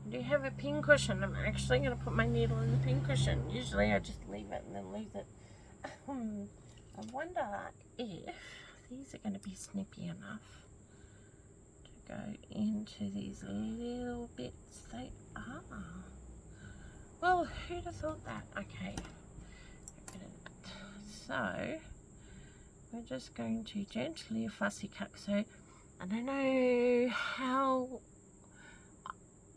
I do have a pin cushion. I'm actually going to put my needle in the pin cushion. Usually I just leave it and then leave it. I wonder if these are going to be snippy enough to go into these little bits. They are. Well, who'd have thought that? Okay, get rid of that. So, we're just going to gently fussy cut. So, I don't know how.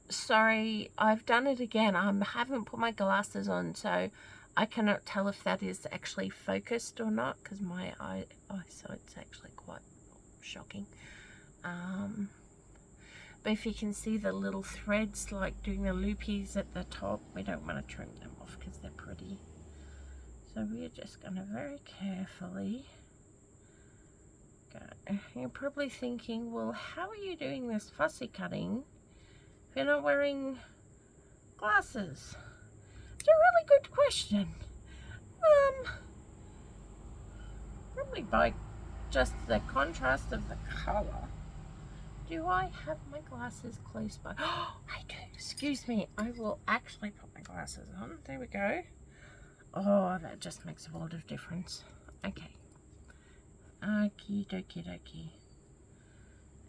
Sorry, I've done it again. I haven't put my glasses on, so I cannot tell if that is actually focused or not, because my eyesight's actually quite shocking. But if you can see the little threads like doing the loopies at the top, we don't want to trim them off because they're pretty. So we're just going to very carefully go. You're probably thinking, well, how are you doing this fussy cutting if you're not wearing glasses? It's a really good question. Probably by just the contrast of the colour. Do I have my glasses close by? Oh, I do. Excuse me. I will actually put my glasses on. There we go. Oh, that just makes a world of difference. Okay. Okie dokie dokie.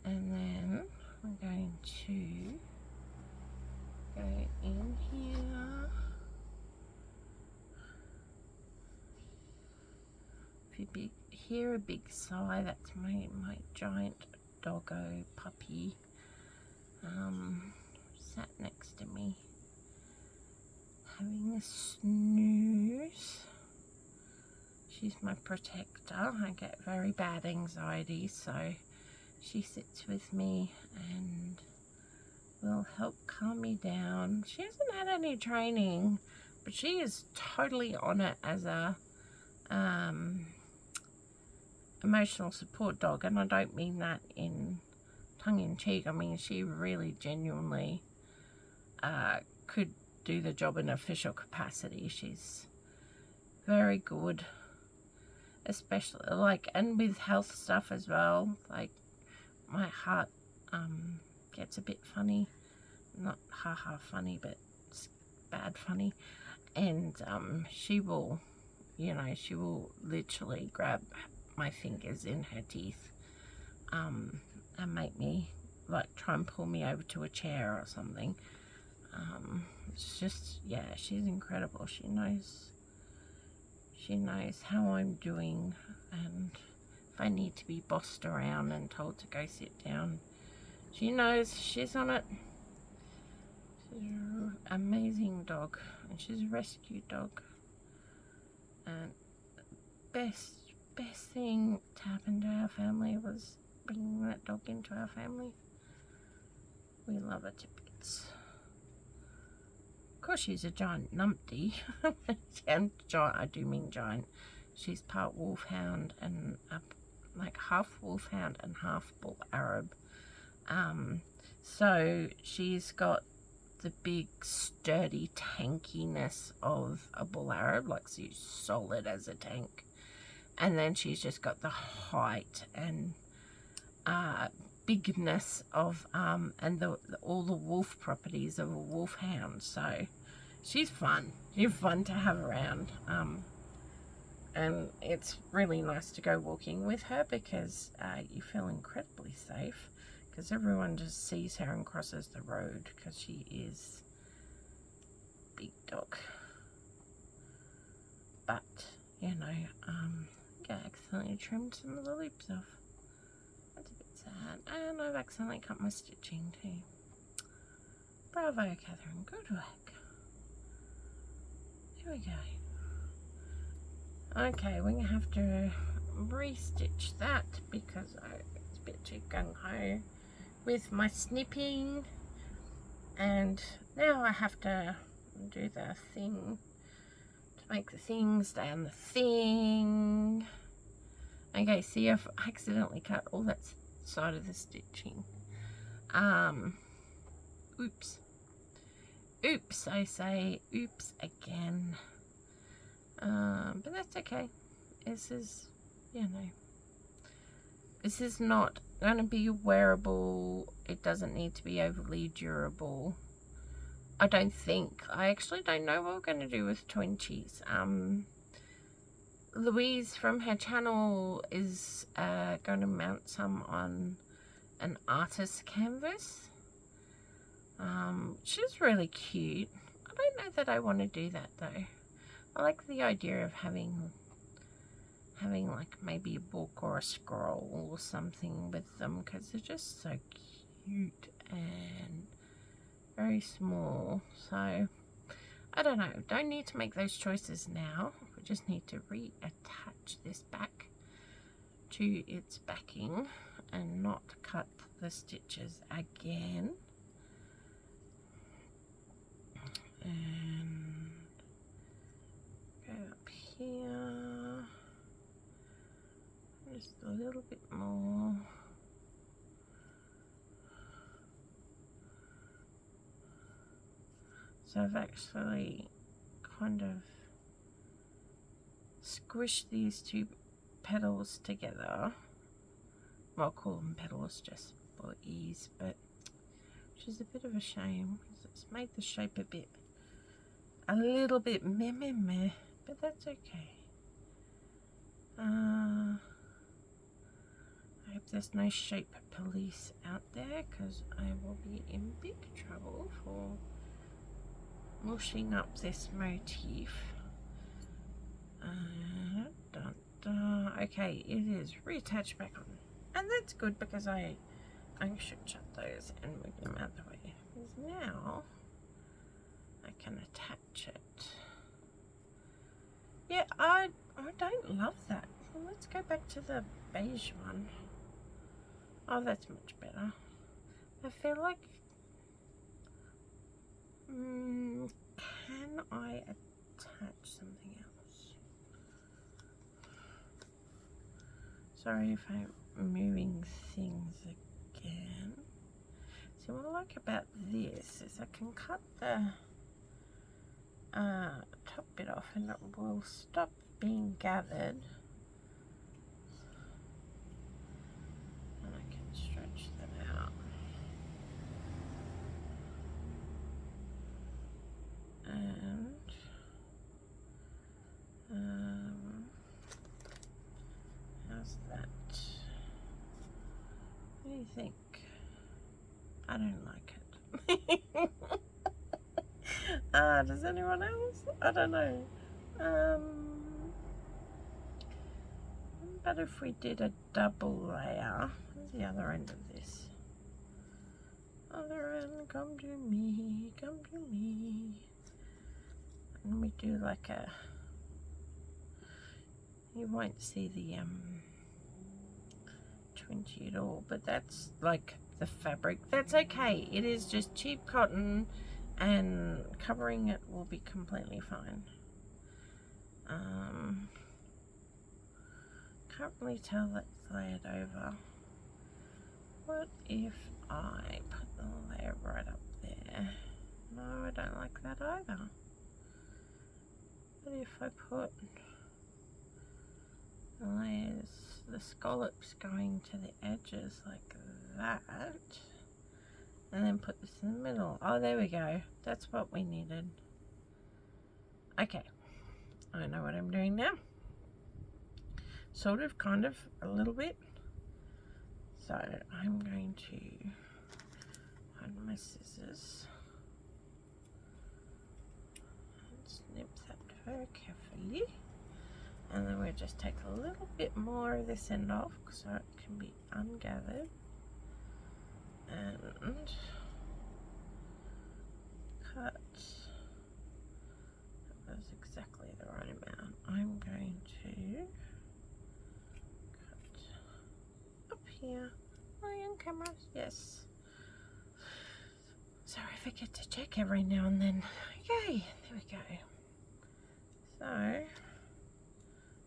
And then I'm going to go in here. If you hear a big sigh, that's my giant doggo puppy sat next to me having a snooze. She's my protector. I get very bad anxiety, so she sits with me and will help calm me down. She hasn't had any training, but she is totally on it as a emotional support dog, and I don't mean that in tongue-in-cheek. I mean, she really genuinely could do the job in official capacity. She's very good, especially like, and with health stuff as well. Like, my heart gets a bit funny, not ha-ha funny, but it's bad funny, and she will, you know, she will literally grab my fingers in her teeth and make me like try and pull me over to a chair or something. It's just, yeah, she's incredible. She knows how I'm doing, and if I need to be bossed around and told to go sit down, she knows. She's on it. She's an amazing dog, and she's a rescue dog, and best thing to happen to our family was bringing that dog into our family. We love her to bits. Of course, she's a giant numpty. And giant, I do mean giant. She's part wolfhound and like half wolfhound and half bull Arab. So she's got the big sturdy tankiness of a bull Arab, like she's solid as a tank. And then she's just got the height and bigness of and all the wolf properties of a wolfhound. So she's fun. She's fun to have around. And it's really nice to go walking with her because you feel incredibly safe, because everyone just sees her and crosses the road because she is a big dog. But you know, I accidentally trimmed some of the loops off. That's a bit sad. And I've accidentally cut my stitching too. Bravo, Catherine. Good work. There we go. Okay, we're going to have to re-stitch that because it's a bit too gung-ho with my snipping. And now I have to do the thing to make the thing stay on the thing. Okay, see, I've accidentally cut all that side of the stitching. Oops. Oops, I say oops again. But that's okay. This is, this is not going to be wearable. It doesn't need to be overly durable. I don't think. I actually don't know what we're going to do with Twinchies. Louise from her channel is going to mount some on an artist canvas. Which is really cute. I don't know that I want to do that though. I like the idea of having like maybe a book or a scroll or something with them, because they're just so cute and very small. So I don't know, don't need to make those choices now. We just need to reattach this back to its backing and not cut the stitches again. And go up here just a little bit more. So I've actually kind of squished these two petals together. Well, I'll call them petals just for ease, but which is a bit of a shame because it's made the shape a little bit meh, but that's okay. I hope there's no shape police out there, because I will be in big trouble for mushing up this motif. Okay, it is reattached back on, and that's good because I should shut those and move them out the way, because now I can attach it. Yeah, I don't love that. Well, let's go back to the beige one. Oh, that's much better. I feel like, can I attach something else? Sorry if I'm moving things again. So what I like about this is I can cut the top bit off and it will stop being gathered. And I can stretch that out. And how's that? What do you think? I don't like it. Does anyone else? I don't know. But if we did a double layer, where's the other end of this? Other end, come to me, come to me. And we do like a, you won't see the Twinchie at all, but that's like the fabric. That's okay. It is just cheap cotton, and covering it will be completely fine. Can't really tell that's layered over. What if I put the layer right up there? No, I don't like that either. What if I put the layers, the scallops going to the edges like that, and then put this in the middle? Oh, there we go. That's what we needed. Okay, I know what I'm doing now. Sort of, kind of, a little bit. So I'm going to find my scissors and snip that very carefully. And then we'll just take a little bit more of this end off so it can be ungathered. And cut. That was exactly the right amount. I'm going to cut up here. Are you on camera? Yes. Sorry, I forget to check every now and then. Yay, there we go. So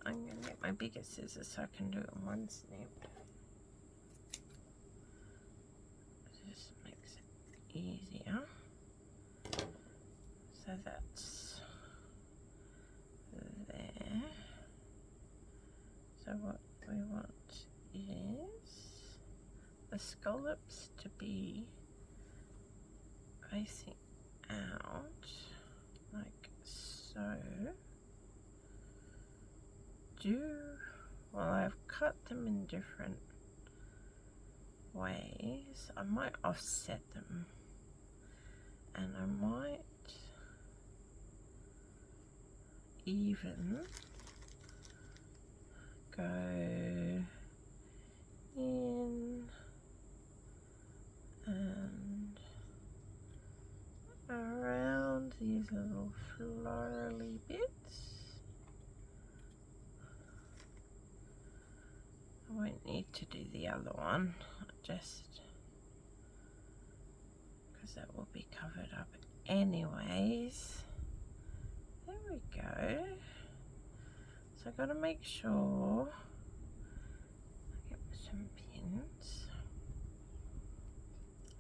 I'm going to get my bigger scissors so I can do it in one snip. easier. So that's there. So what we want is the scallops to be facing out like so. Well, I've cut them in different ways. I might offset them, and I might even go in and around these little florally bits. I won't need to do the other one, just because that will be covered up anyways. There we go. So I've got to make sure I get some pins.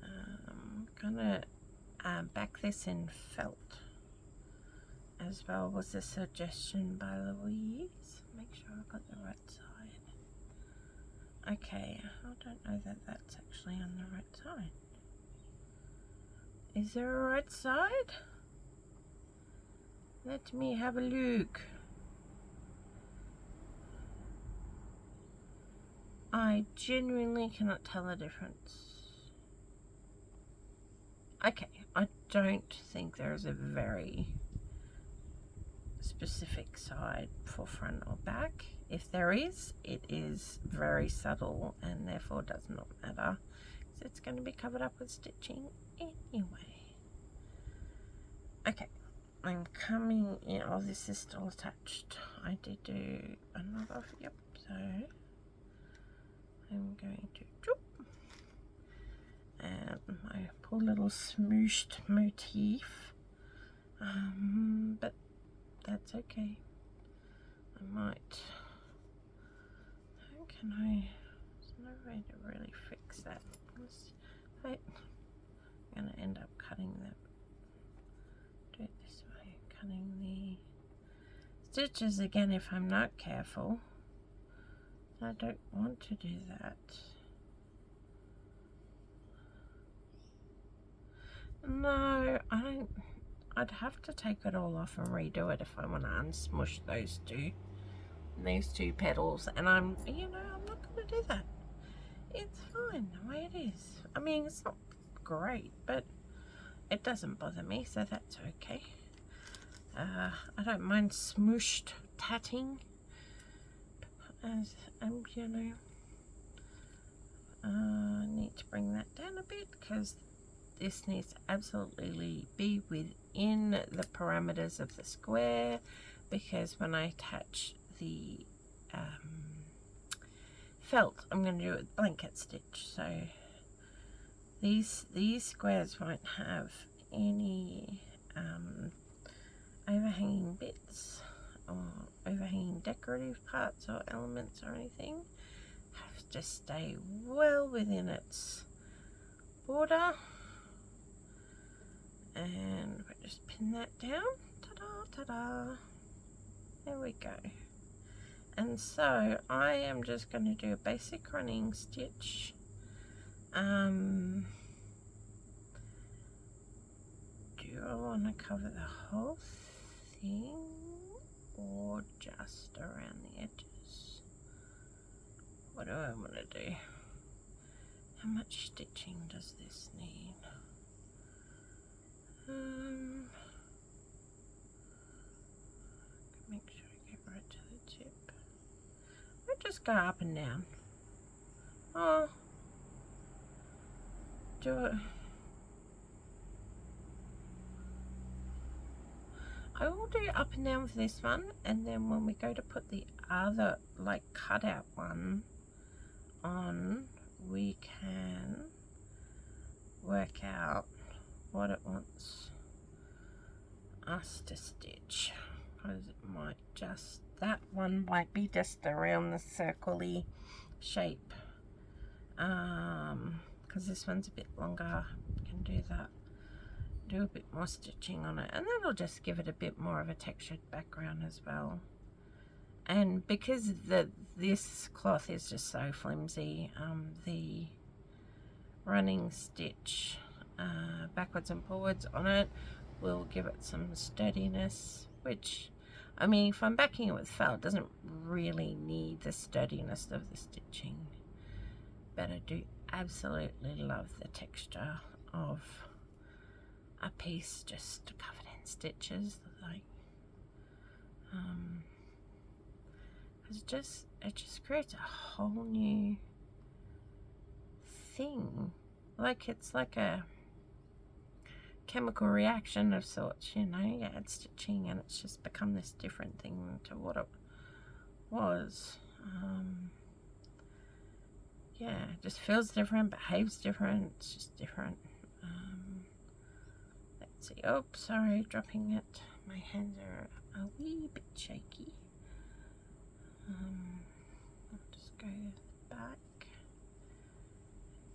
I'm gonna back this in felt as well, was a suggestion by Louise. Make sure I've got the right side. Okay, I don't know that that's actually on the right side. Is there a right side? Let me have a look. I genuinely cannot tell the difference. Okay, I don't think there is a very specific side for front or back. If there is, it is very subtle and therefore does not matter. So it's going to be covered up with stitching anyway. Okay, I'm coming in. Oh, this is still attached. I did do another, yep, so I'm going to choop. And my poor little smooshed motif. But that's okay. I might. How can I? There's no way to really fix that. I'm going to end up cutting that. Do it this way. Cutting the stitches again if I'm not careful. I don't want to do that. No, I don't. I'd have to take it all off and redo it if I want to unsmush these two petals, and I'm not going to do that. It's fine the way it is. I mean, it's not great, but it doesn't bother me, so that's okay. I don't mind smooshed tatting, as I need to bring that down a bit because this needs to absolutely be within the parameters of the square, because when I attach the felt, I'm going to do it with blanket stitch, so these squares won't have any overhanging bits or overhanging decorative parts or elements or anything. Have to stay well within its border. And we'll just pin that down. Ta-da, ta-da. There we go. And so I am just going to do a basic running stitch. Do I want to cover the whole thing or just around the edges? What do I want to do? How much stitching does this need? Make sure I get right to the tip. I just go up and down. Oh, do it. I will do up and down for this one, and then when we go to put the other like cutout one on, we can work out what it wants us to stitch, because it might just, that one might be just around the circle-y shape, because this one's a bit longer. You can do a bit more stitching on it, and that'll just give it a bit more of a textured background as well. And because this cloth is just so flimsy, the running stitch backwards and forwards on it will give it some sturdiness, which, I mean, if I'm backing it with felt, it doesn't really need the sturdiness of the stitching, but I do absolutely love the texture of a piece just covered in stitches, like it just creates a whole new thing. Like, it's like a chemical reaction of sorts, you know. You add stitching and it's just become this different thing to what it was. Yeah, it just feels different, behaves different, it's just different. Let's see. Oh, sorry, dropping it. My hands are a wee bit shaky. I'll just go back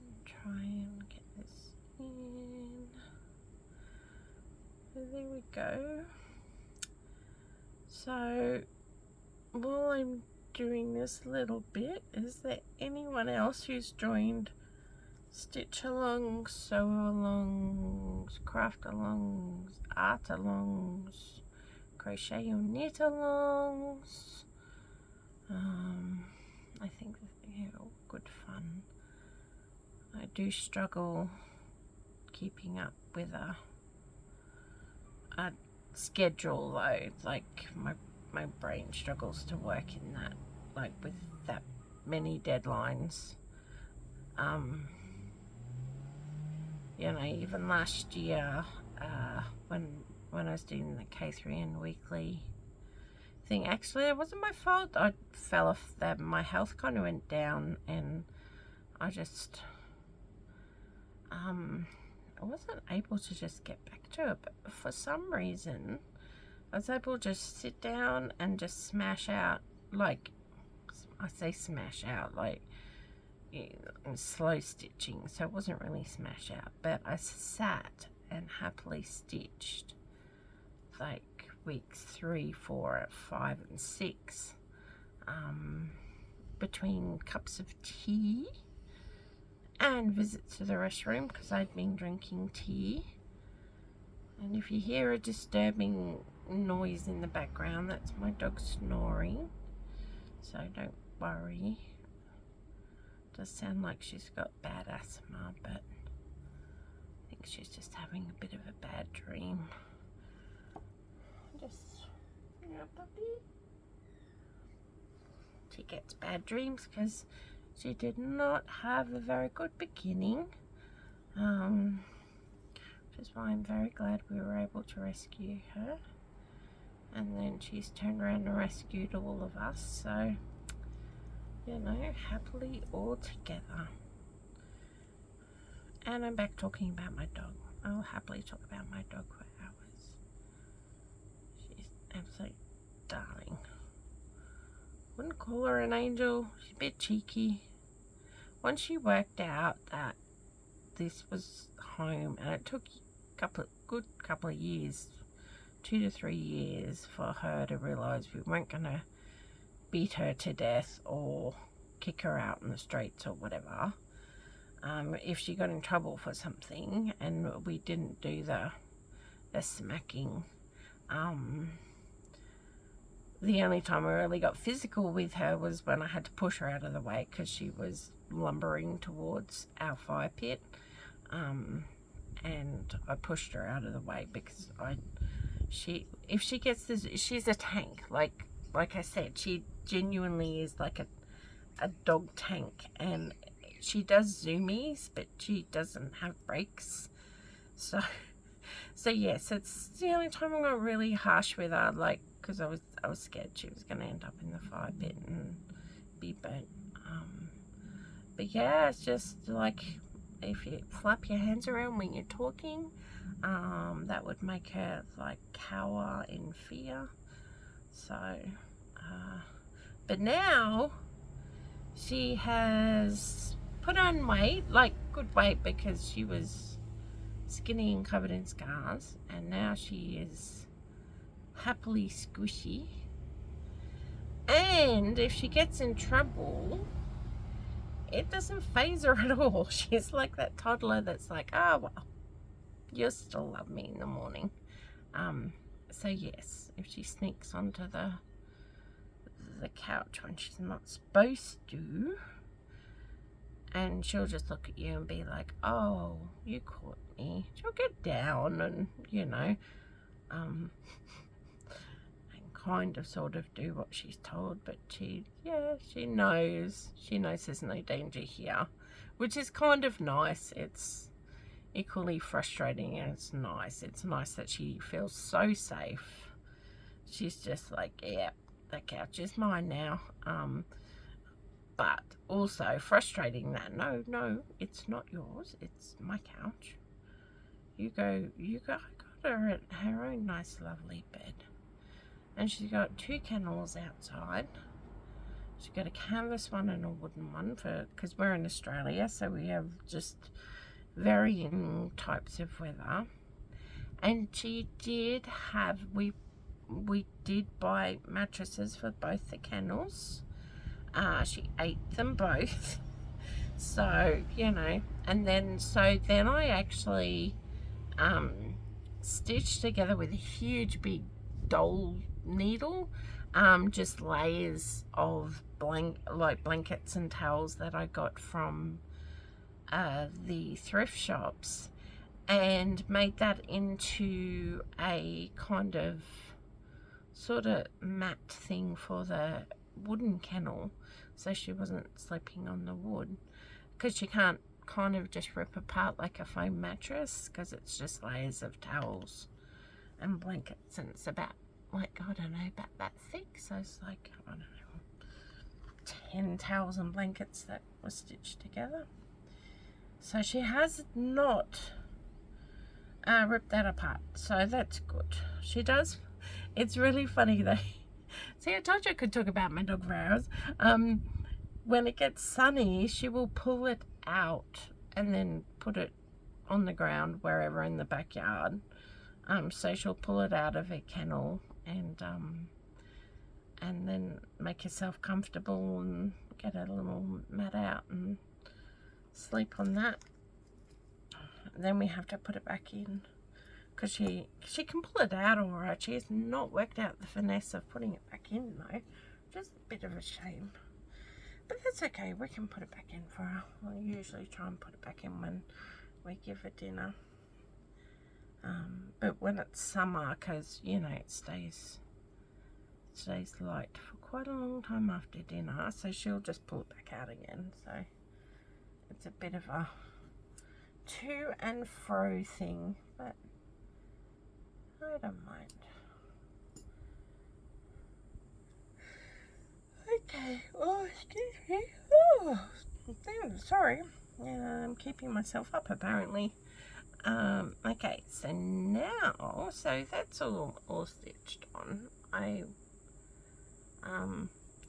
and try and get this in. So there we go. So while I'm doing this little bit, is there anyone else who's joined stitch alongs, sew alongs, craft alongs, art alongs, crochet or knit alongs? I think they're all good fun. I do struggle keeping up with a schedule though. Like my brain struggles to work in that, like with that many deadlines. You know, even last year, when I was doing the K3N weekly thing, actually it wasn't my fault. I fell off that, my health kind of went down, and I just I wasn't able to just get back to it, but for some reason I was able to just sit down and just smash out, like, I say smash out, like, slow stitching, so it wasn't really smash out, but I sat and happily stitched like weeks 3, 4, 5 and 6, between cups of tea and visits to the restroom, because I'd been drinking tea. And if you hear a disturbing noise in the background, that's my dog snoring, so don't worry. It does sound like she's got bad asthma, but I think she's just having a bit of a bad dream. Puppy. She gets bad dreams because she did not have a very good beginning, which is why I'm very glad we were able to rescue her, and then she's turned around and rescued all of us, so, you know, happily all together. And I'm back talking about my dog. I'll happily talk about my dog for hours. She's absolute darling. Wouldn't call her an angel. She's a bit cheeky. Once she worked out that this was home, and it took a good couple of years, 2 to 3 years, for her to realise we weren't going to beat her to death or kick her out in the streets or whatever. If she got in trouble for something and we didn't do the smacking, the only time I really got physical with her was when I had to push her out of the way because she was lumbering towards our fire pit, and I pushed her out of the way because if she gets this, she's a tank. Like I said, she genuinely is like a dog tank, and she does zoomies, but she doesn't have brakes. So yes, it's the only time I got really harsh with her, like, because I was scared she was going to end up in the fire pit and be burnt. But yeah, it's just like, if you flap your hands around when you're talking, that would make her like cower in fear. So, but now she has put on weight, like good weight, because she was skinny and covered in scars, and now she is happily squishy. And if she gets in trouble, it doesn't faze her at all. She's like that toddler that's like, oh well, you'll still love me in the morning. So yes, if she sneaks onto the couch when she's not supposed to, and she'll just look at you and be like, oh, you caught me. She'll get down and, you know, and kind of sort of do what she's told, but she knows there's no danger here, which is kind of nice. It's equally frustrating, and it's nice that she feels so safe. She's just like, yeah, the couch is mine now. But also frustrating that no, it's not yours, it's my couch. You go. I got her at her own nice lovely bed. And she's got 2 kennels outside. She's got a canvas one and a wooden one, because we're in Australia, so we have just varying types of weather. And she did have, we did buy mattresses for both the kennels. She ate them both. So, you know, and then I actually stitched together with a huge big doll needle, just layers of blankets and towels that I got from the thrift shops, and made that into a kind of sort of mat thing for the wooden kennel, so she wasn't sleeping on the wood, because she can't kind of just rip apart like a foam mattress, because it's just layers of towels and blankets, and it's about, like, I don't know, about that thick. So it's like, I don't know, 10 towels and blankets that were stitched together. So she has not ripped that apart, so that's good. She does. It's really funny though. See, I told you I could talk about my dog for hours. When it gets sunny, she will pull it out and then put it on the ground wherever in the backyard. So she'll pull it out of her kennel and then make herself comfortable and get a little mat out and sleep on that. And then we have to put it back in, because she can pull it out all right. She has not worked out the finesse of putting it back in though. Just a bit of a shame. But that's okay, we can put it back in for her. I usually try and put it back in when we give her dinner. But when it's summer, because, you know, it stays light for quite a long time after dinner, so she'll just pull it back out again. So it's a bit of a to and fro thing, but I don't mind. Okay, oh, excuse me. Oh, sorry. Yeah, I'm keeping myself up apparently. Okay, so now, that's all stitched on. I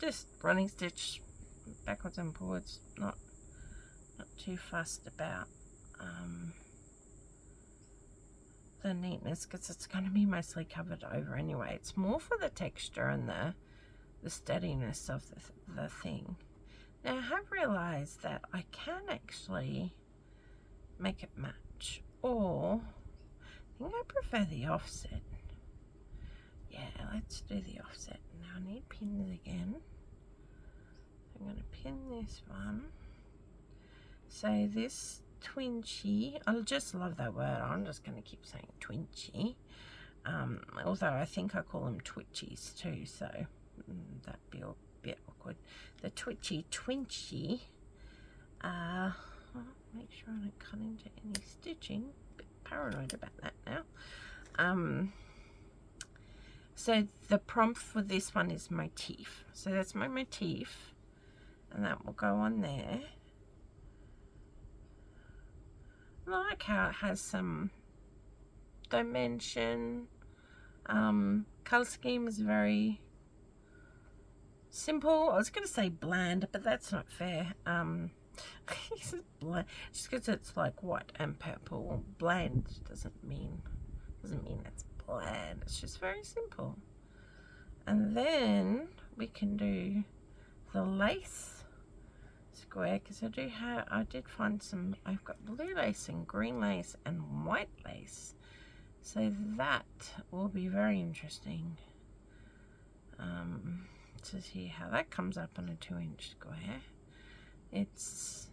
just running stitch backwards and forwards, not too fussed about the neatness, because it's going to be mostly covered over anyway. It's more for the texture and the steadiness of the thing. Now I have realized that I can actually make it match, or I think I prefer the offset. Yeah, let's do the offset. Now I need pins again. I'm going to pin this one. So this Twinchie, I just love that word. I'm just going to keep saying Twinchie. Although I think I call them Twitchies too, so that'd be a bit awkward. The Twinchie. I'll make sure I don't cut into any stitching. A bit paranoid about that now. So the prompt for this one is motif. So that's my motif, and that will go on there. I like how it has some dimension. Color scheme is very simple. I was going to say bland, but that's not fair. Just because it's like white and purple, bland doesn't mean it's bland. It's just very simple. And then we can do the lace square, because I did find some. I've got blue lace and green lace and white lace, so that will be very interesting to see how that comes up on a 2-inch square. It's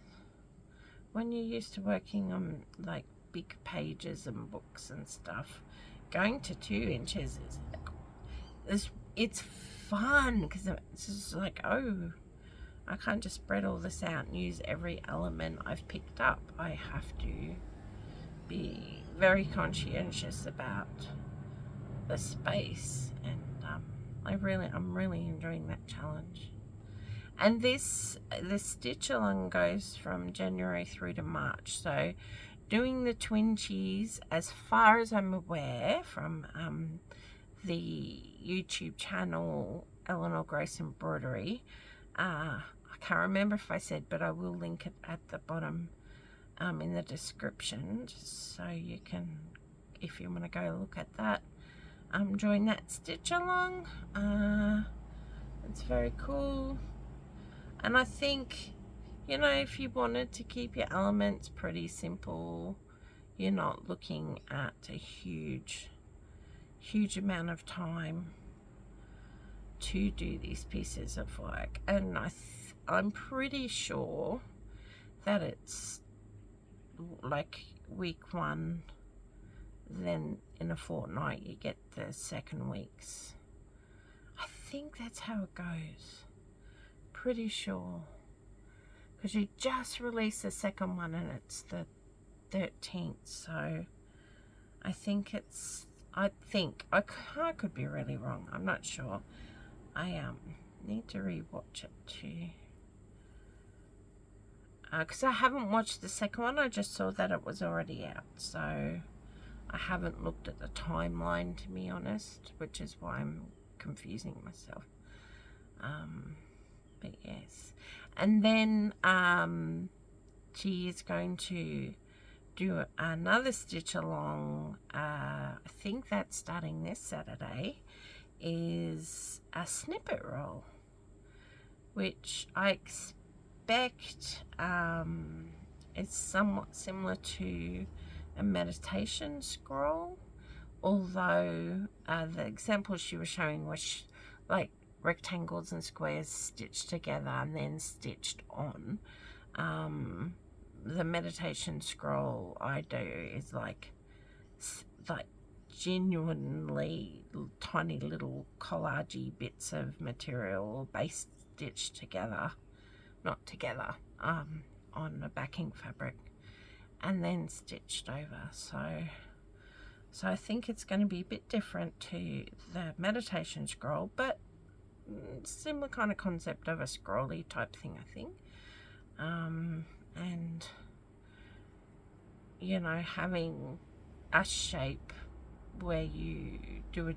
when you're used to working on like big pages and books and stuff, going to 2 inches it's fun, because it's just like, oh, I can't just spread all this out and use every element I've picked up. I have to be very conscientious about the space, and I'm really enjoying that challenge. And the stitch along goes from January through to March. So doing the Twinchies, as far as I'm aware from the YouTube channel Eleanor Grace Embroidery, I can't remember if I said, but I will link it at the bottom in the description, just so you can, if you want to go look at that, join that stitch along. It's very cool. And I think, you know, if you wanted to keep your elements pretty simple, you're not looking at a huge amount of time to do these pieces of work. And I'm pretty sure that it's like week 1, then in a fortnight you get the second week's. I think that's how it goes. Pretty sure, because you just released the second one and it's the 13th, so I could be really wrong. I'm not sure. I need to rewatch it too, because I haven't watched the second one. I just saw that it was already out, so I haven't looked at the timeline, to be honest, which is why I'm confusing myself. But yes, and then she is going to do another stitch along. I think that's starting this Saturday. Is a snippet roll, which I expect is somewhat similar to a meditation scroll, although the examples she was showing was like rectangles and squares stitched together and then stitched on. The meditation scroll I do is like genuinely tiny little collagey bits of material or base stitched together, not together, on a backing fabric and then stitched over. So I think it's going to be a bit different to the meditation scroll, but similar kind of concept of a scrolly type thing, I think. And you know, having a shape where you do a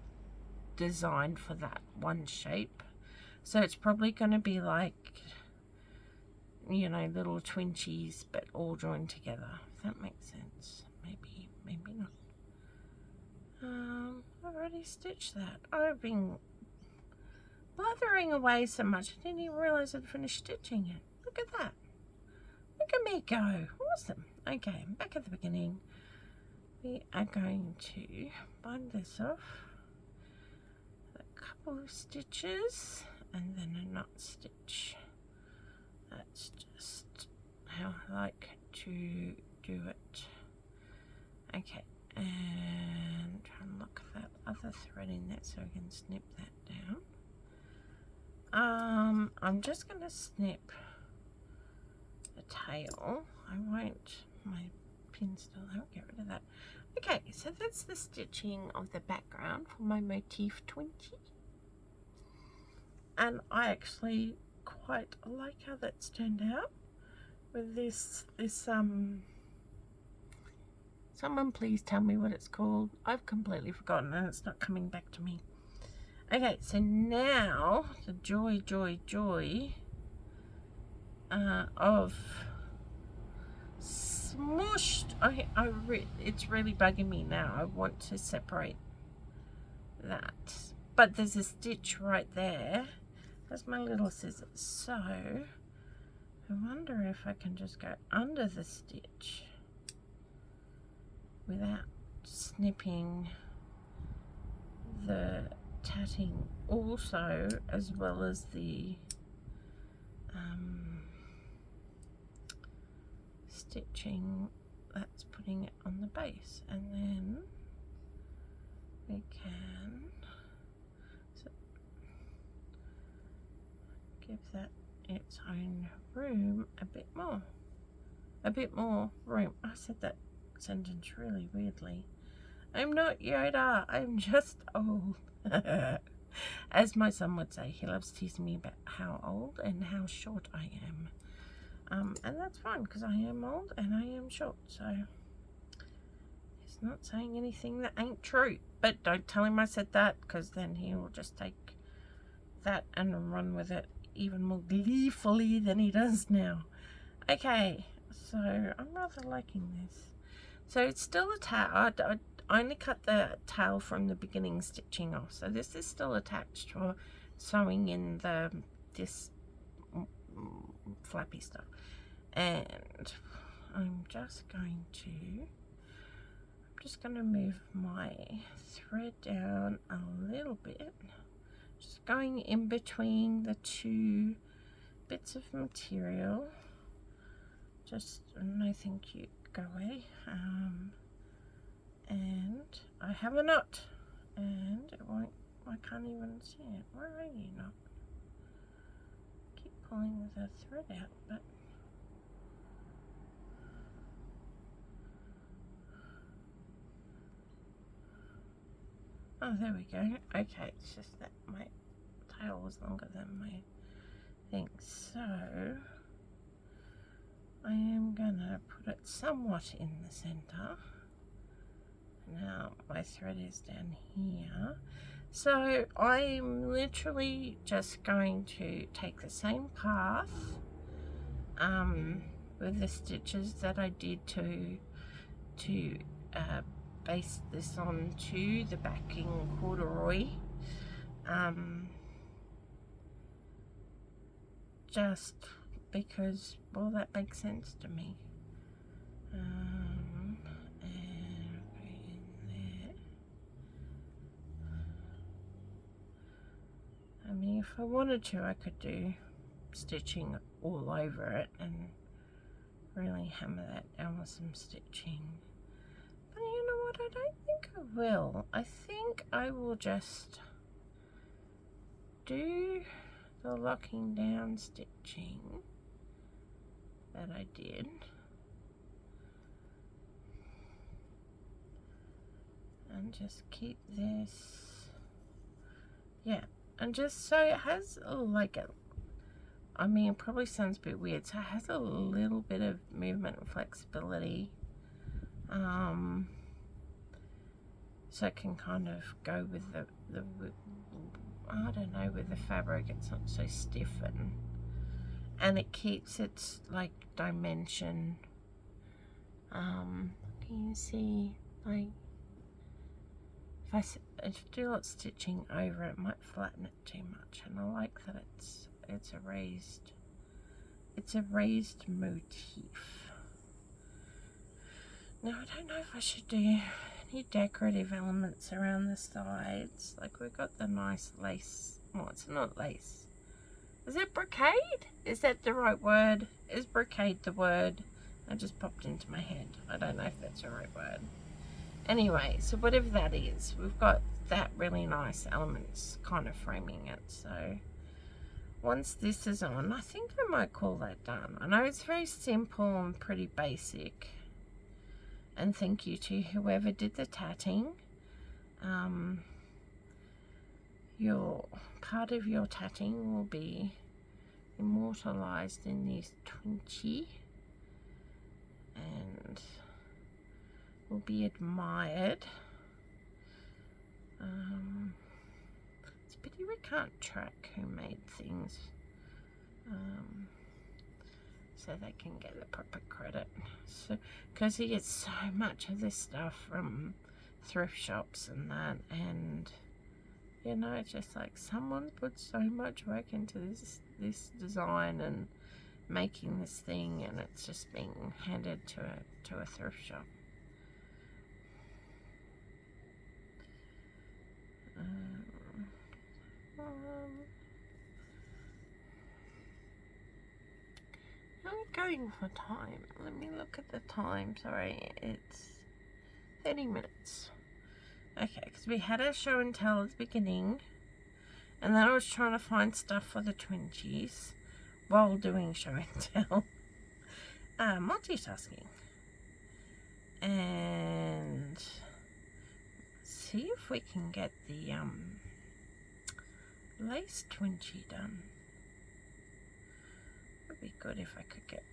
design for that one shape. So it's probably going to be like, you know, little Twinchies, but all joined together, if that makes sense. Maybe not. I've already stitched that. I've been blathering away so much I didn't even realize I'd finished stitching it. Look at that. Look at me go. Awesome. Okay, back at the beginning. We are going to bind this off with a couple of stitches and then a knot stitch. That's just how I like to do it. Okay, and try and lock that other thread in there so we can snip that down. I'm just going to snip the tail. I won't, my pin's still out, get rid of that. Okay, so that's the stitching of the background for my motif Twinkie. And I actually quite like how that's turned out with this someone please tell me what it's called. I've completely forgotten and it's not coming back to me. Okay, so now the joy of smushed. It's really bugging me now. I want to separate that, but there's a stitch right there. That's my little scissors. So I wonder if I can just go under the stitch without snipping the tatting also, as well as the stitching that's putting it on the base, and then we can give that its own room, a bit more room. I said that sentence really weirdly. I'm not Yoda, I'm just old. As my son would say, he loves teasing me about how old and how short I am. And that's fine, because I am old and I am short, so he's not saying anything that ain't true. But don't tell him I said that, because then he will just take that and run with it even more gleefully than he does now. Okay, so I'm rather liking this. So it's still a tail. I only cut the tail from the beginning stitching off, so this is still attached for sewing in this flappy stuff. And I'm just going to move my thread down a little bit, just going in between the two bits of material. Just no thank you, go away. And I have a knot, and I can't even see it. Where are you, knot? Keep pulling the thread out, but oh, there we go. Okay, it's just that my tail was longer than my thing. So I am gonna put it somewhat in the center. Now my thread is down here, so I'm literally just going to take the same path with the stitches that I did to base this on to the backing corduroy, just because, well, that makes sense to me. I mean, if I wanted to, I could do stitching all over it and really hammer that down with some stitching. But you know what? I don't think I will. I think I will just do the locking down stitching that I did. And just keep this, yeah. And just so it has like a, I mean, it probably sounds a bit weird, so it has a little bit of movement and flexibility, so it can kind of go with the I don't know, with the fabric. It's not so stiff, and it keeps its like dimension. Can you see, like, if I do a lot of stitching over it, might flatten it too much, and I like that it's a raised motif. Now I don't know if I should do any decorative elements around the sides. Like, we've got the nice lace. Well, it's not lace. Is it brocade? Is that the right word? Is brocade the word? That just popped into my head. I don't know if that's the right word. Anyway, so whatever that is, we've got that really nice elements kind of framing it. So once this is on, I think I might call that done. I know it's very simple and pretty basic. And thank you to whoever did the tatting. Your part of your tatting will be immortalized in this Twinchie and will be admired. It's a pity we can't track who made things. so they can get the proper credit. So, because he gets so much of this stuff from thrift shops and that, and you know, it's just like someone put so much work into this design and making this thing, and it's just being handed to a thrift shop. I'm going for time. Let me look at the time. Sorry, it's 30 minutes. Okay, because we had a show and tell at the beginning, and then I was trying to find stuff for the Twinchies while doing show and tell. Multitasking. And see if we can get the lace Twinchie done. Would be good if I could get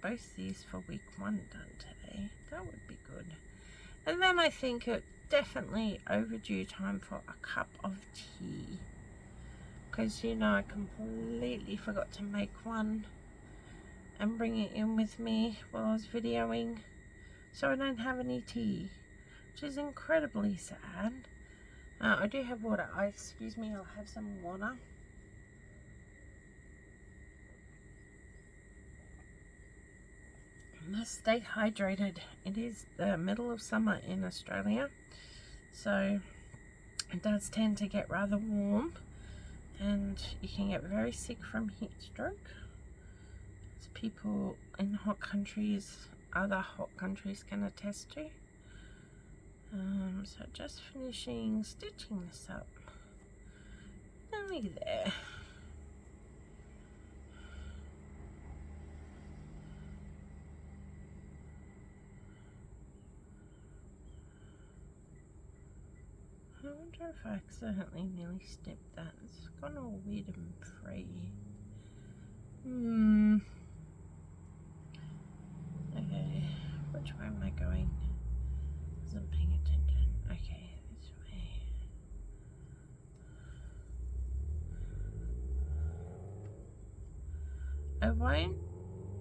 both these for week 1 done today. That would be good. And then I think it definitely overdue time for a cup of tea, because you know I completely forgot to make one and bring it in with me while I was videoing, so I don't have any tea, which is incredibly sad. I do have water. Excuse me, I'll have some water. Must stay hydrated. It is the middle of summer in Australia, so it does tend to get rather warm, and you can get very sick from heat stroke, as people in hot countries, other hot countries can attest to. So just finishing stitching this up. Nearly there. I wonder if I accidentally nearly snipped that. It's gone all weird and free. Okay, which way am I going? Wasn't paying attention. Okay, this way.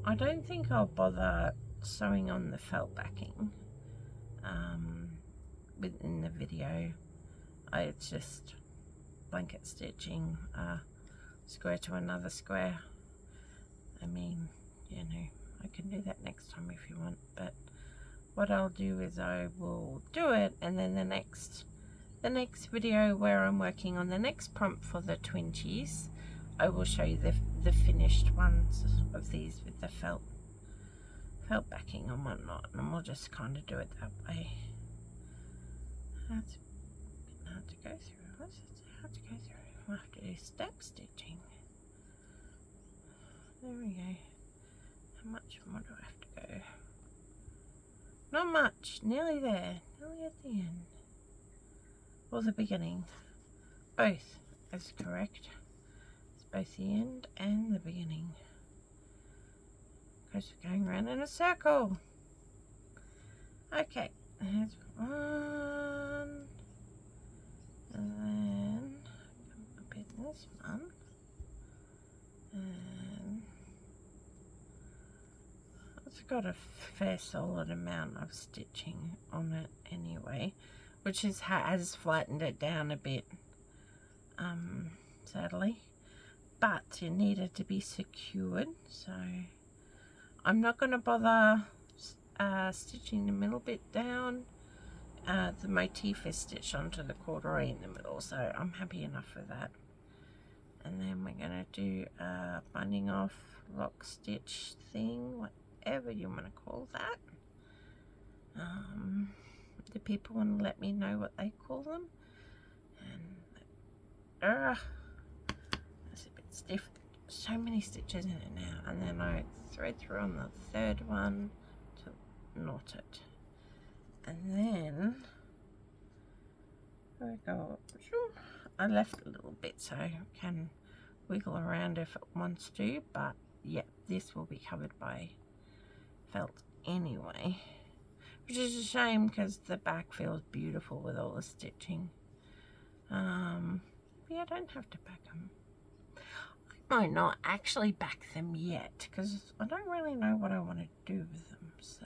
I don't think I'll bother sewing on the felt backing within the video. It's just blanket stitching, square to another square. I mean, you know, I can do that next time if you want, but what I'll do is I will do it, and then the next video where I'm working on the next prompt for the Twinchies, I will show you the finished ones of these with the felt backing and whatnot, and we'll just kind of do it that way. That's hard to go through. What's it hard to go through? We'll have to do step stitching. There we go. How much more do I have to go? Not much. Nearly there. Nearly at the end. Or the beginning. Both is correct. It's both the end and the beginning. Because we're going around in a circle. Okay. There's one. And then come up in this one. And it's got a fair solid amount of stitching on it anyway, which has flattened it down a bit, sadly, but it needed to be secured, so I'm not going to bother stitching the middle bit down. The motif is stitched onto the corduroy in the middle, so I'm happy enough with that. And then we're going to do a binding off lock stitch thing, whatever you want to call that. The people want to let me know what they call them. And that's a bit stiff. So many stitches in it now. And then I thread through on the third one to knot it. And then there we go. I left a little bit so I can wiggle around if it wants to, but yeah, this will be covered by felt anyway, which is a shame because the back feels beautiful with all the stitching. But yeah, I don't have to pack them. I might not actually back them yet because I don't really know what I want to do with them. So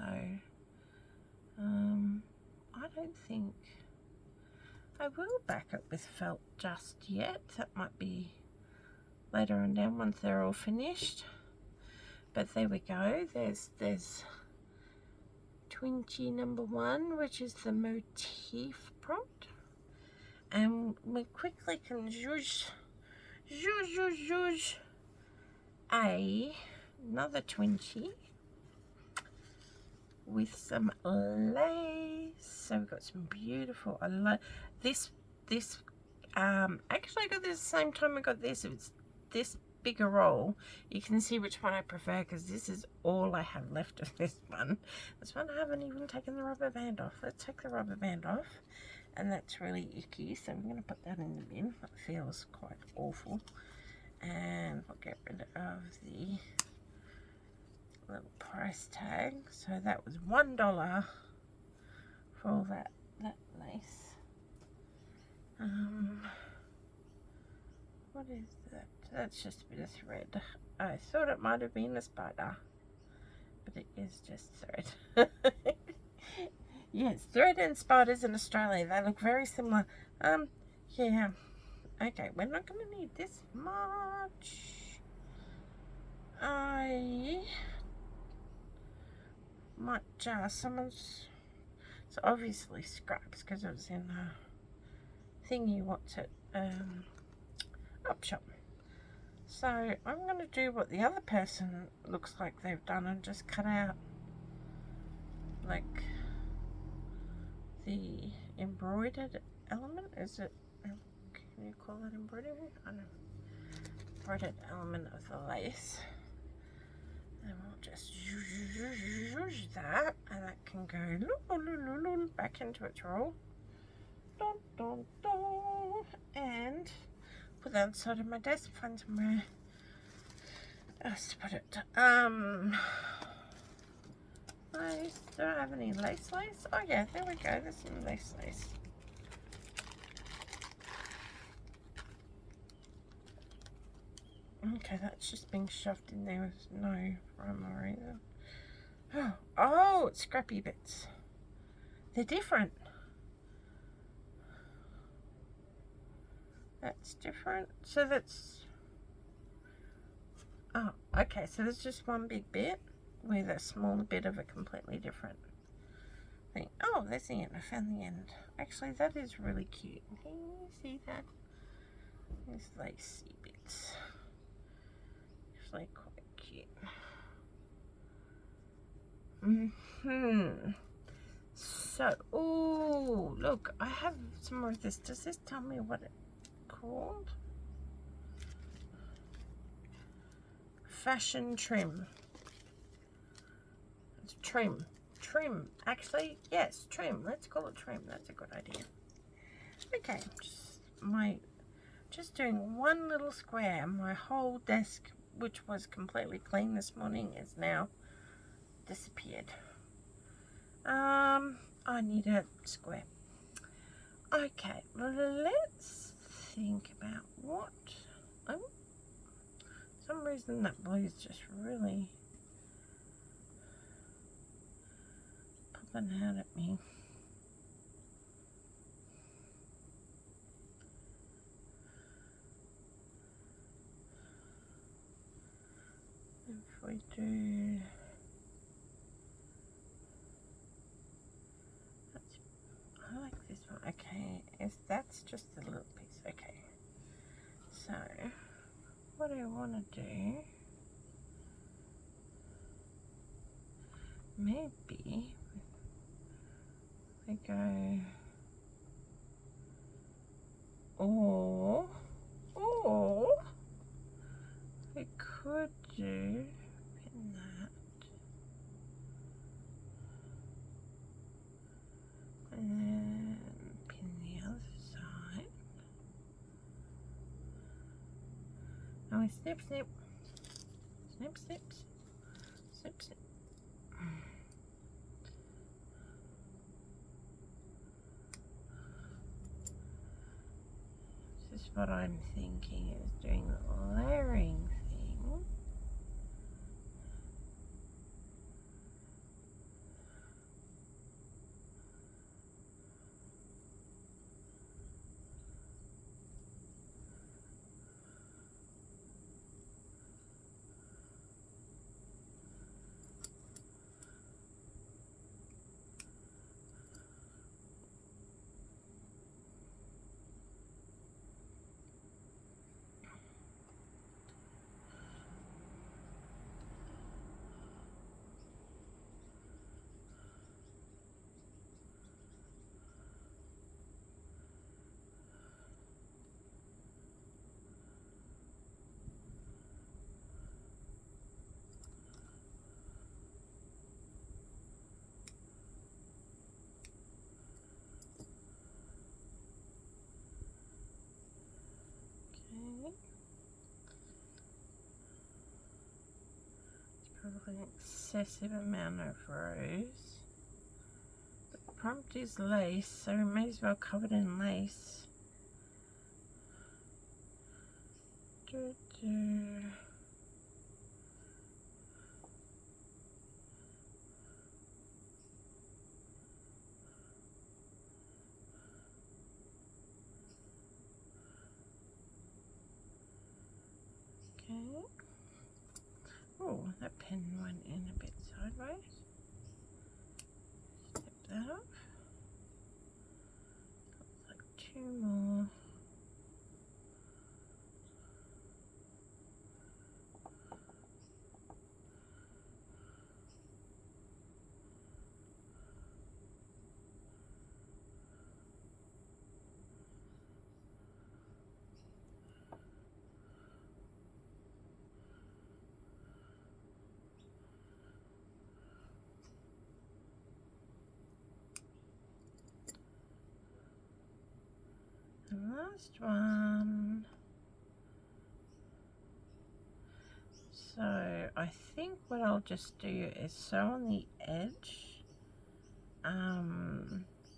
I don't think I will back it with felt just yet. That might be later on down once they're all finished. But there we go. There's Twinchy number 1, which is the motif prompt. And we quickly can zhuzh another Twinchy with some lace. So we've got some beautiful, I love this actually I got this the same time I got this. It's this bigger roll. You can see which one I prefer because this is all I have left of this one. This one I haven't even taken the rubber band off. Let's take the rubber band off, and that's really icky, so I'm going to put that in the bin. That feels quite awful. And we'll get rid of the little price tag. So that was $1 for all that lace. What is that? That's just a bit of thread. I thought it might have been a spider, but it is just thread. Yes, thread and spiders in Australia, they look very similar. Yeah. Okay, we're not going to need this much. I might just, someone's, it's obviously scraps because it was in a thingy, what's it, up shop. So I'm going to do what the other person looks like they've done and just cut out like the embroidered element. Is it, can you call it embroidery? I don't know. Embroidered element of the lace. And we'll just use that, and that can go back into its roll. And put that inside of my desk, find somewhere else to put it. Lace. Do I have any lace? Oh yeah, there we go. There's some lace. Okay, that's just being shoved in there with no rhyme or reason. Oh, it's scrappy bits. They're different. That's different. So that's... Oh, okay. So there's just one big bit with a smaller bit of a completely different thing. Oh, there's the end. I found the end. Actually, that is really cute. Can you see that? These lacy bits. Actually, quite cute. So, oh, look, I have some more of this. Does this tell me what it's called? Fashion trim. It's trim. Actually, yes, trim. Let's call it trim. That's a good idea. Okay, just doing one little square. My whole desk, which was completely clean this morning, is now disappeared. I need a square. Okay, let's think about what. Oh, for some reason that blue is just really popping out at me. If we do, I like this one. Okay, if that's just a little piece. Okay, so what I want to do, maybe we go, or we could do pin that, and then pin the other side. Now we snip, snip, snip, snip, snip, snip. So is what I'm thinking, is doing the layering thing. Probably an excessive amount of rows. The prompt is lace, so we may as well cover it in lace. Okay. Oh, that pen went in a bit sideways. Snip that off. Like 2 more. And last one. So I think what I'll just do is sew on the edge,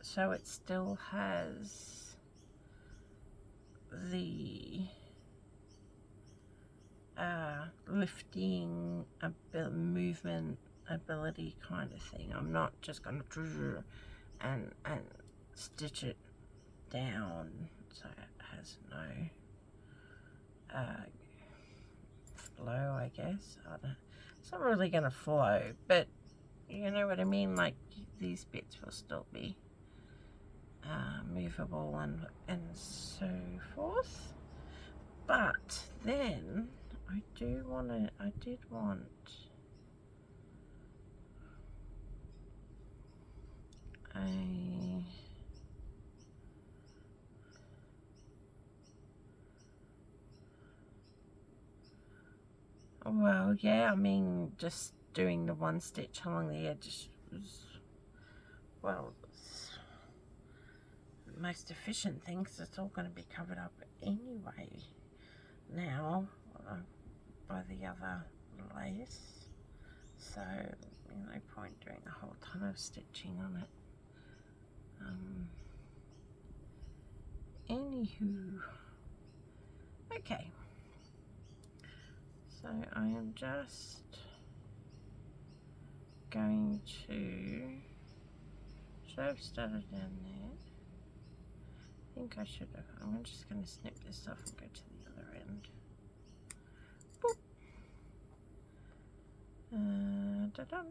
so it still has the lifting movement ability kind of thing. I'm not just going to and stitch it down so it has no flow, I guess. It's not really going to flow, but you know what I mean, like these bits will still be movable and so forth. But then I did want a well, yeah, I mean, just doing the one stitch along the edge was, well, the most efficient thing, because it's all going to be covered up anyway now by the other lace. So, no point doing a whole ton of stitching on it. Anywho, okay. So I am just going to, should I have started down there? I think I should have. I'm just going to snip this off and go to the other end. Boop. Da-dum.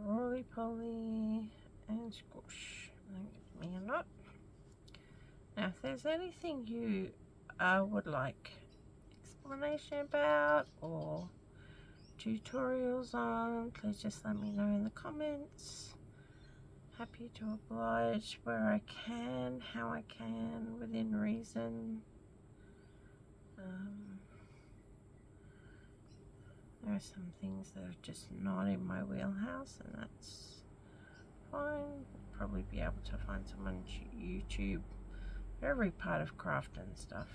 Roly poly and squish. Give me a knot. Now, if there's anything you would like explanation about or tutorials on, please just let me know in the comments. Happy to oblige where I can, how I can, within reason. There are some things that are just not in my wheelhouse, and that's fine. Probably be able to find someone on YouTube for every part of craft and stuff.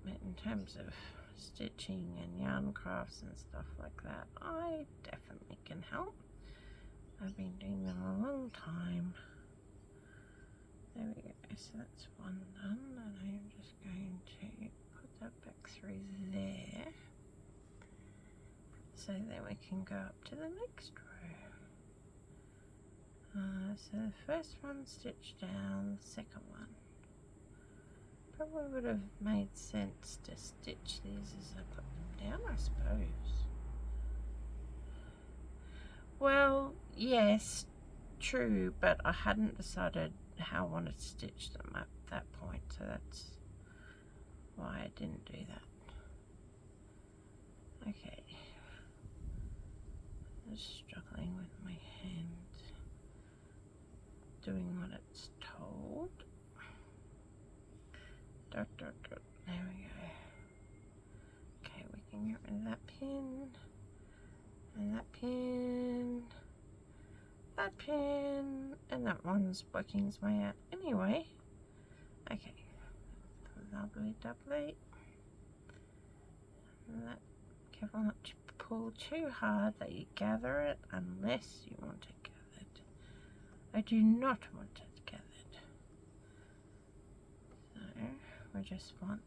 But in terms of stitching and yarn crafts and stuff like that, I definitely can help. I've been doing them a long time. so that's one done, and I'm just going to put that back through there, so then we can go up to the next row. So the first one stitched down, the second one. Probably would have made sense to stitch these as I put them down, I suppose. Well, yes, true, but I hadn't decided how I wanted to stitch them at that point, so that's why I didn't do that. Okay, I'm just struggling with my hand, doing what it's told. Dot, dot, dot. There we go. Okay, we can get rid of that pin, and that pin, that pin, and that one's working its way out anyway. Okay, lovely, doubly. And that, careful not to pull too hard that you gather it unless you want it gathered. I do not want it gathered. So we just want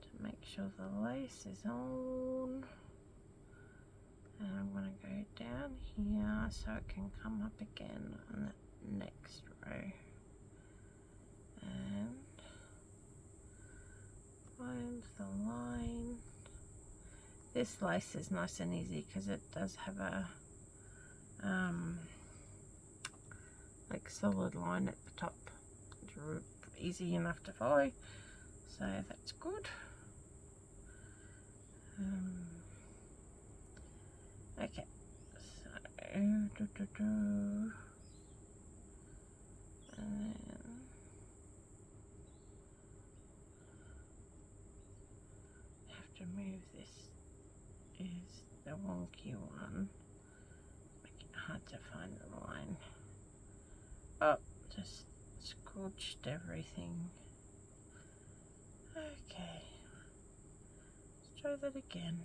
to make sure the lace is on. And I'm going to go down here so it can come up again on that next row. And find the line. This lace is nice and easy because it does have a like solid line at the top. It's easy enough to follow, so that's good. Okay, so and then have to move this, is the wonky one, make it hard to find the line. Oh, just scorched everything. Okay, let's try that again.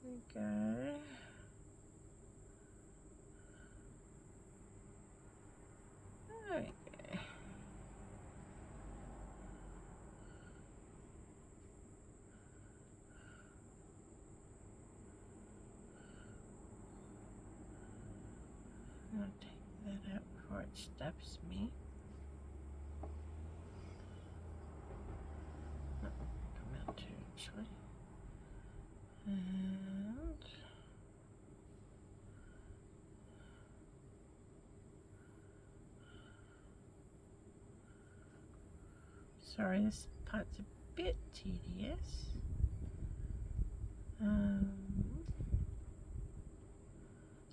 There we go. There we go. I'm going to take that out before it stabs me. No, come out too, actually. And sorry, this part's a bit tedious.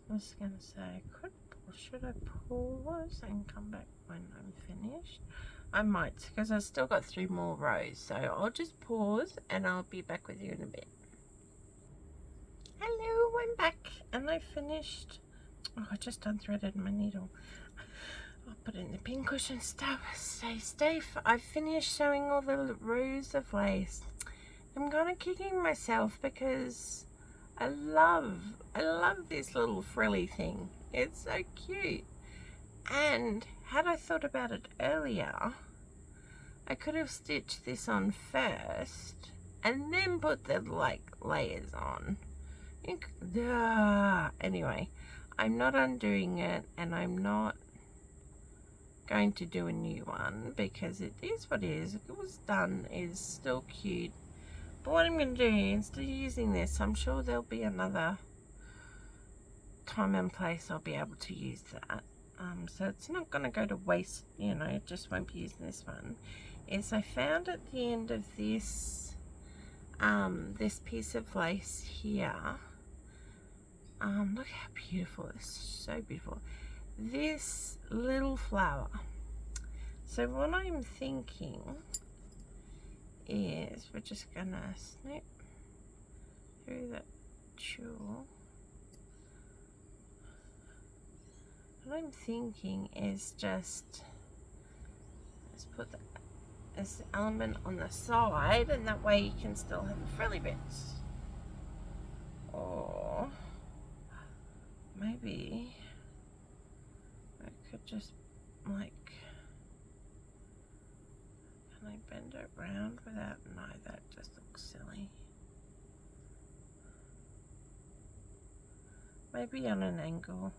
I was going to say, should I pause and come back when I'm finished? I might, because I've still got 3 more rows, so I'll just pause and I'll be back with you in a bit. Hello, I'm back and I finished. Oh, I just unthreaded my needle. I'll put it in the pincushion stuff. Stay safe. I finished sewing all the rows of lace. I'm kind of kicking myself because I love this little frilly thing. It's so cute. And had I thought about it earlier, I could have stitched this on first and then put the layers on. Anyway, I'm not undoing it, and I'm not going to do a new one because it is what it is. It was done, is still cute. But what I'm going to do, instead of using this, I'm sure there'll be another time and place I'll be able to use that. So it's not going to go to waste, you know, it just won't be using this one. Is I found at the end of this, this piece of lace here, look how beautiful, it's so beautiful. This little flower. So what I'm thinking is we're just gonna snip through that tulle. What I'm thinking is just, let's put this element on the side, and that way you can still have the frilly bits. Or maybe I could just like, can I bend it round without, no, that just looks silly. Maybe on an angle.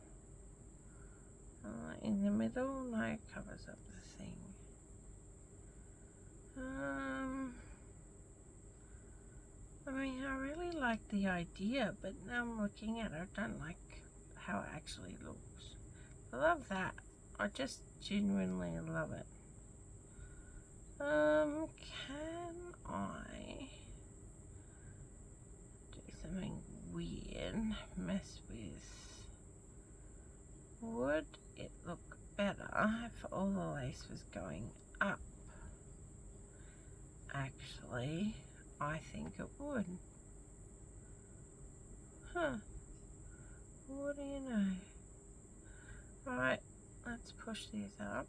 In the middle, no, it covers up the thing. I mean, I really like the idea, but now I'm looking at it, I don't like how it actually looks. I love that. I just genuinely love it. Can I do something weird, mess with? Would it look better if all the lace was going up? Actually, I think it would. Huh. What do you know? Right, let's push these up.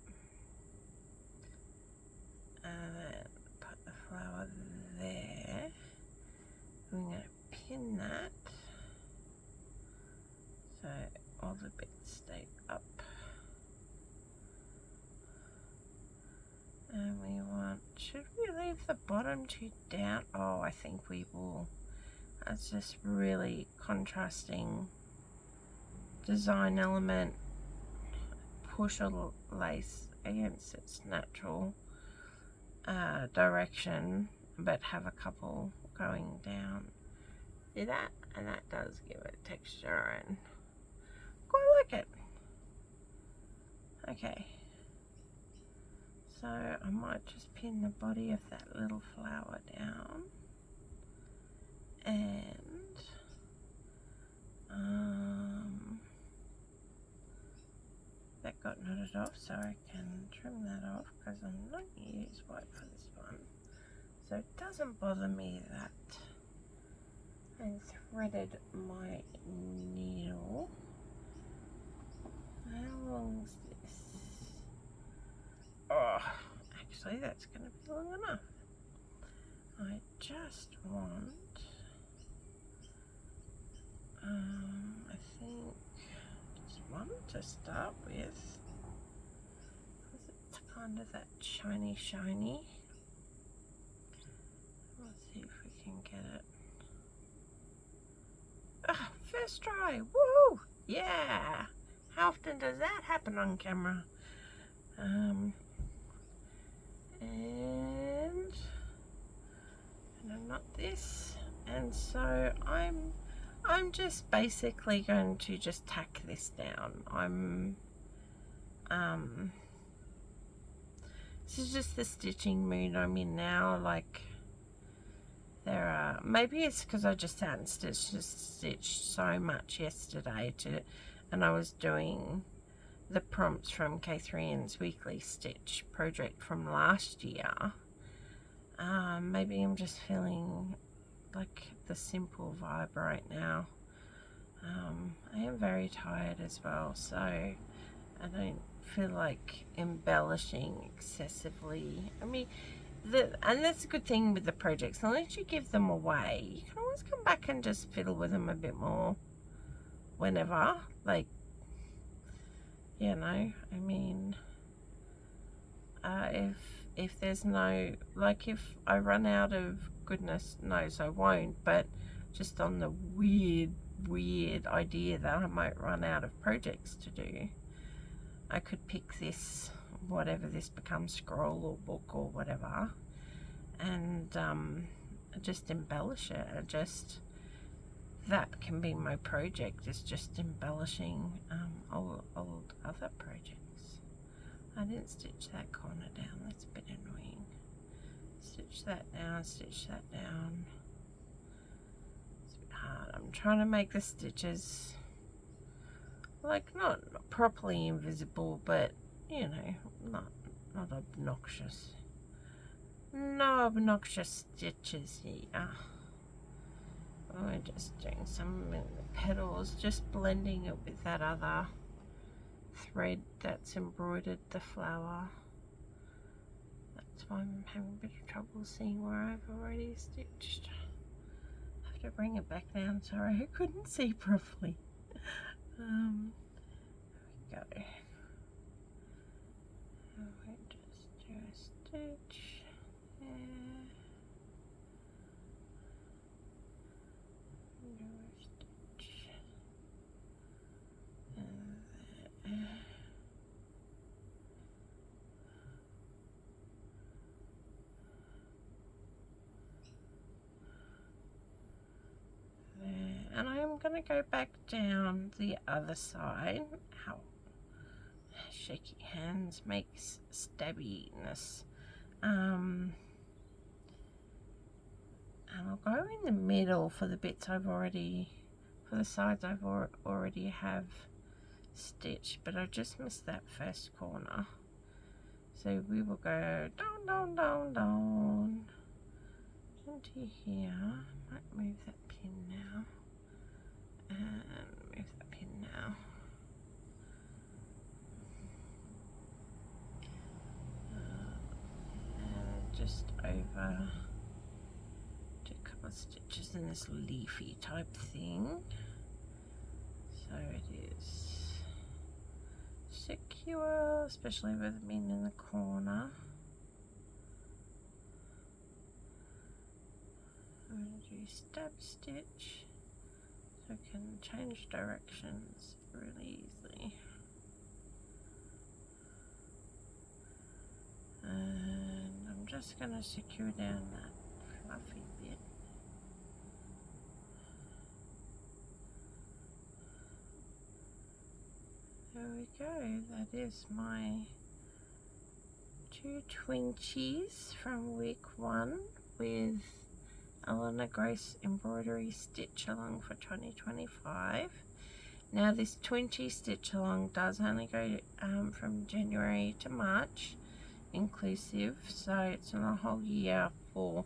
And then put the flower there. I'm going to pin that so all the bits stay up. And we want, should we leave the bottom two down? Oh, I think we will. That's just really contrasting design element. Push a lace against its natural direction, but have a couple going down. See that? And that does give it texture and quite like it. Okay. So I might just pin the body of that little flower down, and that got knotted off, so I can trim that off because I'm not going to use white for this one. So it doesn't bother me that I threaded my needle. How long's this? Oh, actually that's going to be long enough. I just want, I think just one to start with, because it's kind of that shiny. Let's see if we can get it. Ah, first try, woo! Yeah! How often does that happen on camera? And not this, and so I'm just basically going to just tack this down. This is just the stitching mood I'm in now. Like, there are, maybe it's because I just hadn't stitched so much yesterday and I was doing the prompts from Catherine's weekly stitch project from last year. Maybe I'm just feeling like the simple vibe right now. I am very tired as well, so I don't feel like embellishing excessively. I mean, and that's a good thing with the projects. Unless you give them away, you can always come back and just fiddle with them a bit more whenever. Like, you know, I mean, if there's no, like, if I run out of, goodness knows I won't, but just on the weird idea that I might run out of projects to do, I could pick this, whatever this becomes, scroll or book or whatever, and just embellish it. That can be my project, is just embellishing old other projects. I didn't stitch that corner down, that's a bit annoying. Stitch that down, stitch that down. It's a bit hard. I'm trying to make the stitches, like, not properly invisible, but, you know, not obnoxious. No obnoxious stitches here. We're just doing some in the petals, just blending it with that other thread that's embroidered the flower. That's why I'm having a bit of trouble seeing where I've already stitched. I have to bring it back down, sorry, I couldn't see properly. There we go. going to go back down the other side. How shaky hands makes stabbiness. And I'll go in the middle for the bits for the sides I've already have stitched, but I just missed that first corner. So we will go down, down, down, down into here. Might move that pin now. And move that pin now. And just over to a couple of stitches in this leafy type thing. So it is secure, especially with it being in the corner. I'm going to do stab stitch so I can change directions really easily. And I'm just going to secure down that fluffy bit. There we go, that is my 2 Twinchies from week 1 with Eleanor Grace Embroidery Stitch Along for 2025. Now this Twinchie Stitch Along does only go from January to March inclusive, so it's not a whole year for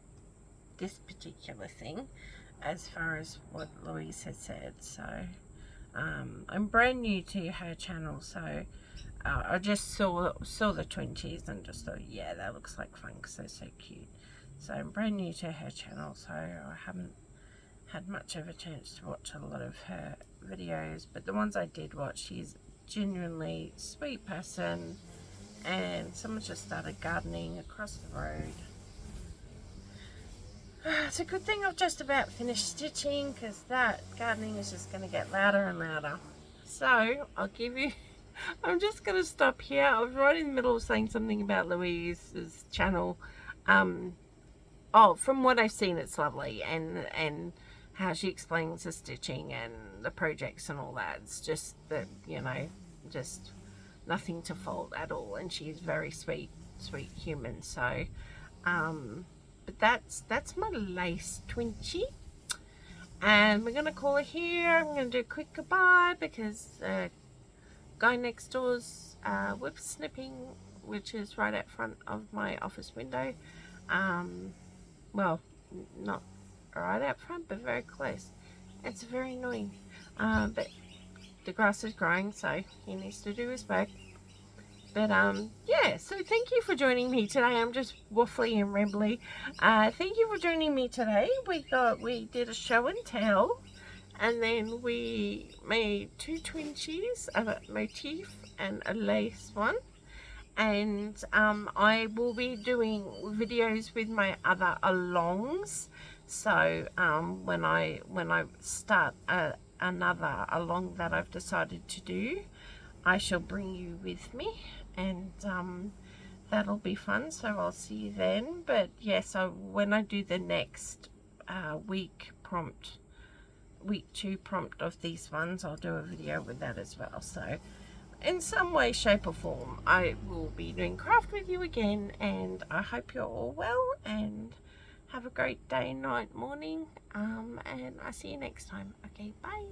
this particular thing as far as what Louise has said. So I'm brand new to her channel, so I just saw the Twinchies and just thought, yeah, that looks like fun because they're so cute. So I'm brand new to her channel, so I haven't had much of a chance to watch a lot of her videos, but the ones I did watch, she's genuinely sweet person. And someone just started gardening across the road. It's a good thing I've just about finished stitching, because that gardening is just going to get louder and louder. So I'll give you, I'm just going to stop here. I was right in the middle of saying something about Louise's channel. Oh, from what I've seen, it's lovely, and how she explains the stitching and the projects and all that. It's just that, you know, just nothing to fault at all, and she's very sweet human. So but that's my lace Twinchie, and we're gonna call it here. I'm gonna do a quick goodbye because guy next door's whip snipping, which is right out front of my office window. Well, not right out front, but very close. It's very annoying, but the grass is growing, so he needs to do his work. But yeah, so thank you for joining me today. I'm just waffly and rambly. Thank you for joining me today. We did a show and tell, and then we made 2 Twinchies, a motif and a lace one. And I will be doing videos with my other alongs. So when I start another along that I've decided to do, I shall bring you with me, and that'll be fun. So I'll see you then. But yeah, so when I do the next week 2 prompt of these ones, I'll do a video with that as well. So in some way, shape or form, I will be doing craft with you again, and I hope you're all well and have a great day, night, morning, and I'll see you next time. Okay, bye.